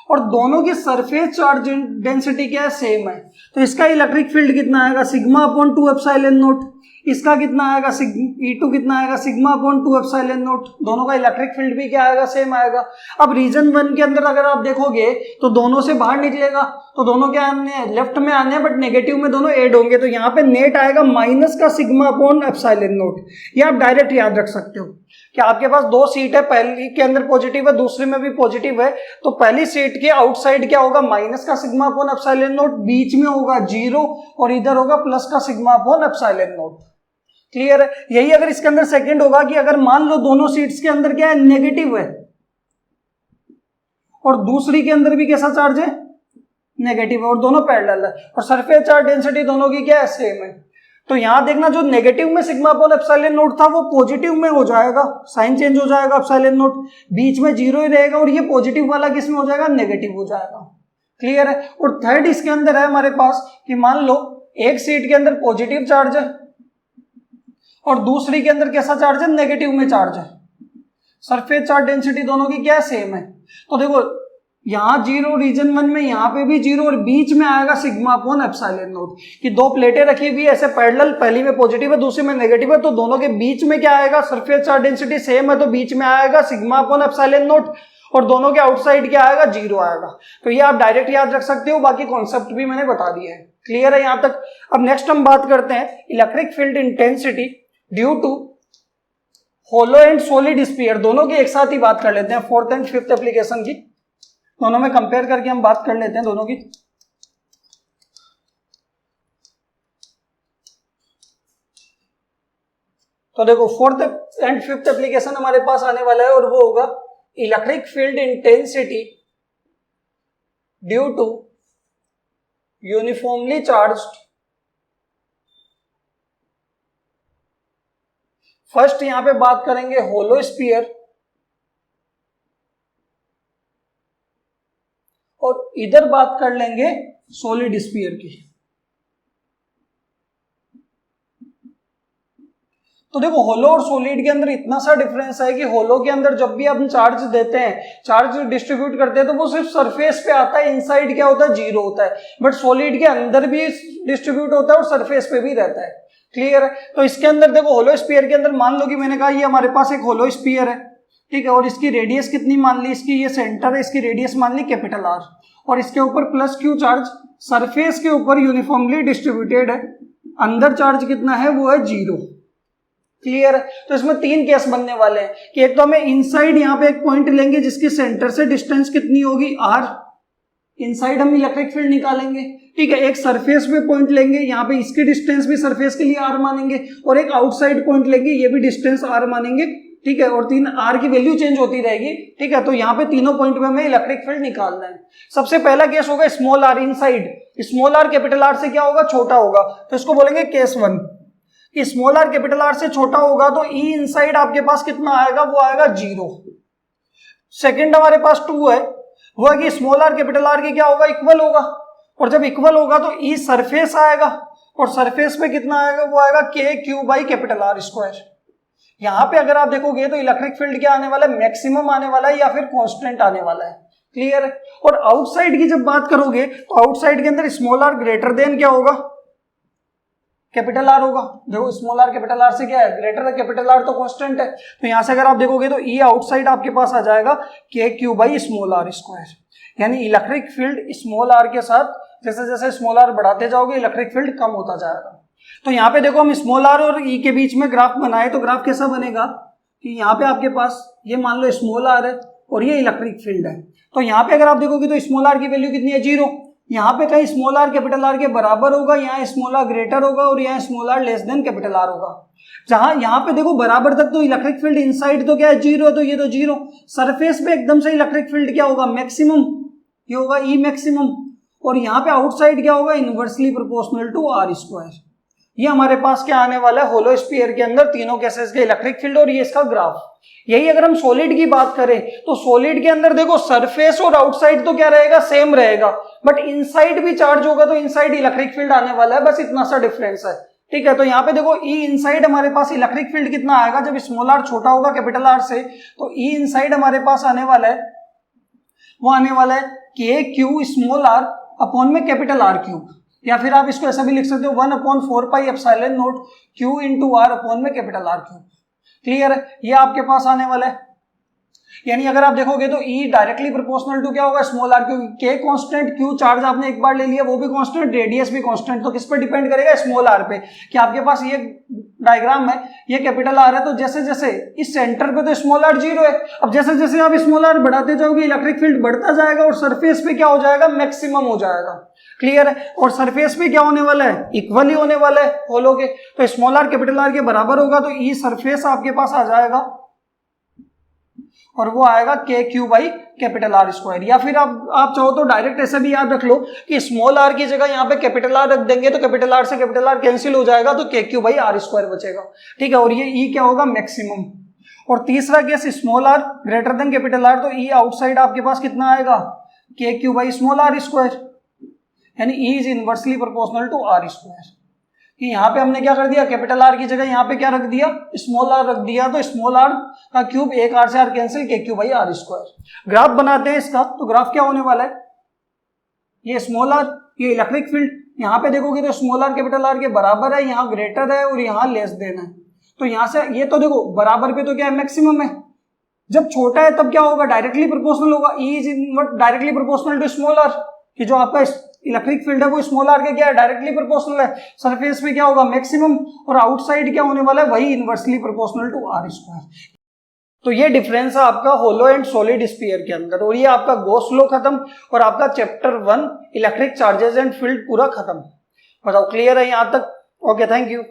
और दोनों की सरफेस चार्ज डेंसिटी क्या है, सेम है। तो इसका इलेक्ट्रिक फील्ड कितना आएगा, सिग्मा अपॉन 2 एप्सिलॉन नॉट। इसका कितना आएगा, E2 कितना आएगा, सिग्मा अपॉन 2 एप्सिलॉन नॉट। दोनों का इलेक्ट्रिक फील्ड भी क्या आएगा, सेम आएगा। अब रीजन 1 के अंदर अगर आप देखोगे तो दोनों से बाहर निकलेगा, तो दोनों क्या आने हैं, लेफ्ट में आने हैं, बट नेगेटिव में दोनों ऐड होंगे, तो यहाँ पे नेट आएगा माइनस का सिग्मा अपॉन एप्सिलॉन नॉट। ये आप डायरेक्ट याद रख सकते हो कि आपके पास 2 सीट है, पहली के अंदर पॉजिटिव है, दूसरे में भी पॉजिटिव है, तो पहली सीट के आउटसाइड क्या होगा, माइनस का सिग्मा अपॉन एप्सिलॉन नॉट, बीच में होगा 0 और इधर होगा प्लस का sigma upon epsilon not. Clear है? यही अगर इसके अंदर सेकंड होगा कि अगर मान लो दोनों सीट्स के अंदर क्या है, नेगेटिव है और दूसरी के अंदर भी कैसा चार्ज है, नेगेटिव है और दोनों पैरेलल है और सरफेस चार्ज डेंसिटी दोनों की क्या है, सेम है। तो यहां देखना, जो नेगेटिव में सिग्मा अपॉन एप्सिलॉन नॉट था वो पॉजिटिव में हो जाएगा, साइन चेंज हो जाएगा, एप्सिलॉन नॉट बीच में 0 ही रहेगा और ये पॉजिटिव वाला किस में हो जाएगा, नेगेटिव हो जाएगा। क्लियर है? और थर्ड इसके अंदर है हमारे पास कि मान लो एक सीट के अंदर पॉजिटिव चार्ज है और दूसरी के अंदर कैसा चार्ज है, नेगेटिव में चार्ज है, सरफेस चार्ज डेंसिटी दोनों की क्या है, सेम है। तो देखो यहाँ 0 रीजन 1 में, यहाँ पे भी 0 और बीच में आएगा सिग्मा अपॉन एप्सिलॉन नॉट कि 2 प्लेटें रखी हुई ऐसे पैरेलल, पहली में पॉजिटिव है दूसरी में नेगेटिव है, तो दोनों के बीच में क्या आएगा, सरफेस चार्ज डेंसिटी सेम है, तो बीच में आएगा सिग्मा अपॉन एप्सिलॉन नॉट और दोनों के आउटसाइड क्या आएगा, 0 आएगा। तो ये आप डायरेक्ट याद रख सकते हो, बाकी कॉन्सेप्ट भी मैंने बता दिया है। क्लियर है यहां तक? अब नेक्स्ट हम बात करते हैं electric field intensity due to hollow and solid sphere. दोनों की एक साथ ही बात कर लेते हैं, 4th एंड 5th एप्लीकेशन की, दोनों में कंपेयर करके हम बात कर लेते हैं दोनों की। तो देखो 4th एंड 5th एप्लीकेशन हमारे पास आने वाला है और वो होगा electric field intensity due to uniformly charged. First यहां पे बात करेंगे होलो स्फीयर और इधर बात कर लेंगे सॉलिड स्फीयर की। तो देखो होलो और सॉलिड के अंदर इतना सा डिफरेंस है कि होलो के अंदर जब भी हम चार्ज देते हैं, चार्ज डिस्ट्रीब्यूट करते हैं, तो वो सिर्फ सरफेस पे आता है, इनसाइड क्या होता है, 0 होता है, बट सॉलिड के अंदर भी डिस्ट्रीब्यूट होता है और सरफेस पे भी रहता है। क्लियर है? तो इसके अंदर देखो होलो स्फीयर के अंदर मान लो कि मैंने कहा ये हमारे पास एक होलो स्फीयर है, ठीक है, और इसकी रेडियस कितनी मान ली, इसकी ये सेंटर है, इसकी रेडियस मान ली कैपिटल R और इसके ऊपर प्लस Q चार्ज सरफेस के ऊपर यूनिफॉर्मली डिस्ट्रीब्यूटेड है, अंदर चार्ज कितना है, वो है 0। क्लियर है? तो इसमें 3 केस बनने वाले हैं कि एक तो हमें इनसाइड यहाँ पे एक पॉइंट लेंगे जिसकी सेंटर से डिस्टेंस कितनी होगी, R, इनसाइड हम इलेक्ट्रिक फील्ड निकालेंगे, ठीक है, एक सरफेस पे पॉइंट लेंगे, यहाँ पे इसकी डिस्टेंस भी सरफेस के लिए R मानेंगे और एक आउटसाइड पॉइंट लेंगे, ये भी डिस्टेंस R मानेंगे, ठीक है, और 3 R की वैल्यू चेंज होती रहेगी, ठीक है। तो यहाँ पे तीनों पॉइंट पे हमें इलेक्ट्रिक फील्ड निकालना है। सबसे पहला केस होगा small r inside, small r capital R से क्या होगा, छोटा होगा, तो इसको बोलेंगे केस 1 कि स्मॉल r कैपिटल R से छोटा होगा तो E इनसाइड आपके पास कितना आएगा, वो आएगा 0। सेकेंड हमारे पास 2 है, वो है कि स्मॉल r कैपिटल R की क्या होगा, इक्वल होगा, और जब इक्वल होगा तो E सरफेस आएगा और सरफेस पे कितना आएगा, वो आएगा KQ by capital R square. यहां पे अगर आप देखोगे तो इलेक्ट्रिक फील्ड क्या आने वाला है, मैक्सिमम आने वाला है या फिर कांस्टेंट आने वाला है। क्लियर है? और आउटसाइड की जब बात करोगे तो आउटसाइड के अंदर स्मॉल r ग्रेटर देन क्या होगा, कैपिटल R होगा। देखो स्मॉल r कैपिटल R से क्या है, ग्रेटर है, कैपिटल R तो कांस्टेंट है, तो यहां से अगर आप देखोगे तो E आउटसाइड आपके पास आ जाएगा KQ by small r square. यानी इलेक्ट्रिक फील्ड स्मॉल r के साथ जैसे जैसे स्मॉल r बढ़ाते जाओगे इलेक्ट्रिक फील्ड कम होता जाएगा। तो यहाँ पे देखो हम स्मॉल r और E के बीच में ग्राफ बनाए तो ग्राफ कैसा बनेगा कि यहाँ पे आपके पास ये मान लो स्मॉल आर है और ये इलेक्ट्रिक फील्ड है। तो यहाँ पे अगर आप देखोगे तो स्मॉल आर की वैल्यू कितनी है, 0। यहाँ पे कहीं स्मॉल आर कैपिटल आर के बराबर होगा, यहाँ स्मॉल आर ग्रेटर होगा और यहाँ small R less than capital R होगा। जहां यहाँ पे देखो बराबर तक तो इलेक्ट्रिक फील्ड इनसाइड तो क्या है, 0 है, तो ये तो 0। सरफेस पे एकदम से इलेक्ट्रिक फील्ड क्या होगा, मैक्सिमम, ये होगा ई मैक्सिमम। और यहाँ पे आउटसाइड क्या होगा, inversely proportional to R square. ये हमारे पास क्या आने वाला है, होलो स्फीयर के अंदर तीनों केसेस के इलेक्ट्रिक फील्ड और ये इसका ग्राफ। यही अगर हम सॉलिड की बात करें तो सॉलिड के अंदर देखो सरफेस और आउटसाइड तो क्या रहेगा, सेम रहेगा, बट इनसाइड भी चार्ज होगा तो इनसाइड इलेक्ट्रिक फील्ड आने वाला है, बस इतना सा डिफरेंस है। ठीक है, तो यहाँ पे देखो ई इनसाइड हमारे पास इलेक्ट्रिक फील्ड कितना आएगा, जब स्मॉल आर छोटा होगा कैपिटल आर से, तो ई इनसाइड हमारे पास आने वाला है, वो आने वाला है के क्यू स्मॉल आर अपॉन में कैपिटल आर क्यूब, या फिर आप इसको ऐसा भी लिख सकते हो 1/4 pi epsilon not Q into R upon में कैपिटल आर क्यूब। क्लियर है, ये आपके पास आने वाला है। यानी अगर आप देखोगे तो E डायरेक्टली प्रोपोर्शनल टू क्या होगा, स्मॉल आर, क्योंकि K कांस्टेंट, Q चार्ज आपने एक बार ले लिया वो भी कांस्टेंट, रेडियस भी कांस्टेंट, तो किस पर डिपेंड करेगा, स्मॉल आर पे। कि आपके पास ये डायग्राम है, ये कैपिटल आर है, तो जैसे जैसे इस सेंटर पे तो स्मॉल आर 0 है, अब जैसे जैसे आप स्मॉल आर बढ़ाते जाओगे इलेक्ट्रिक फील्ड बढ़ता जाएगा और सरफेस पे क्या हो जाएगा, मैक्सिमम हो जाएगा। क्लियर है, और सरफेस पे क्या होने वाला है, इक्वल ही होने वाला है होलो के, तो स्मॉल आर कैपिटल आर के बराबर होगा, तो ई सरफेस आपके पास आ जाएगा और वो आएगा K Q by capital R square. या फिर आप चाहो तो डायरेक्ट ऐसे भी याद रख लो कि स्मॉल आर की जगह यहाँ पे कैपिटल आर रख देंगे तो कैपिटल आर से कैपिटल आर कैंसिल हो जाएगा, तो के क्यू बाई आर स्क्वायर बचेगा। ठीक है, और ये ई क्या होगा, मैक्सिमम। और तीसरा case small R greater than capital R, तो ई आउटसाइड आपके पास कितना आएगा, K Q by small R square, यानी E is inversely proportional to R square. कि यहाँ पे हमने क्या कर दिया, कैपिटल आर की जगह यहाँ पे क्या रख दिया, स्मॉल आर रख दिया, तो स्मॉल आर का क्यूब, एक आर से R cancel, K cube by R square. Graph बनाते हैं इसका, तो ग्राफ क्या होने वाला है, ये स्मॉल आर, ये इलेक्ट्रिक फील्ड, यहाँ पे देखोगे तो स्मॉल आर कैपिटल आर के बराबर है, यहाँ ग्रेटर है और यहाँ लेस देन है, तो यहाँ से ये तो देखो बराबर पे तो क्या है, मैक्सिमम है। जब छोटा है तब क्या होगा, डायरेक्टली प्रोपोर्शनल होगा, E is directly proportional to small R, कि जो आपका इलेक्ट्रिक फील्ड है वो स्मॉल आर के क्या है, डायरेक्टली प्रोपोर्शनल है। सरफेस पे क्या होगा, मैक्सिमम, और आउटसाइड क्या होने वाला है, वही inversely proportional to R square. तो ये डिफरेंस है आपका होलो एंड सॉलिड स्फीयर के अंदर, और ये आपका गॉस लॉ खत्म और आपका chapter 1 electric charges and field पूरा खत्म। बताओ क्लियर है यहाँ तक? Okay, thank you.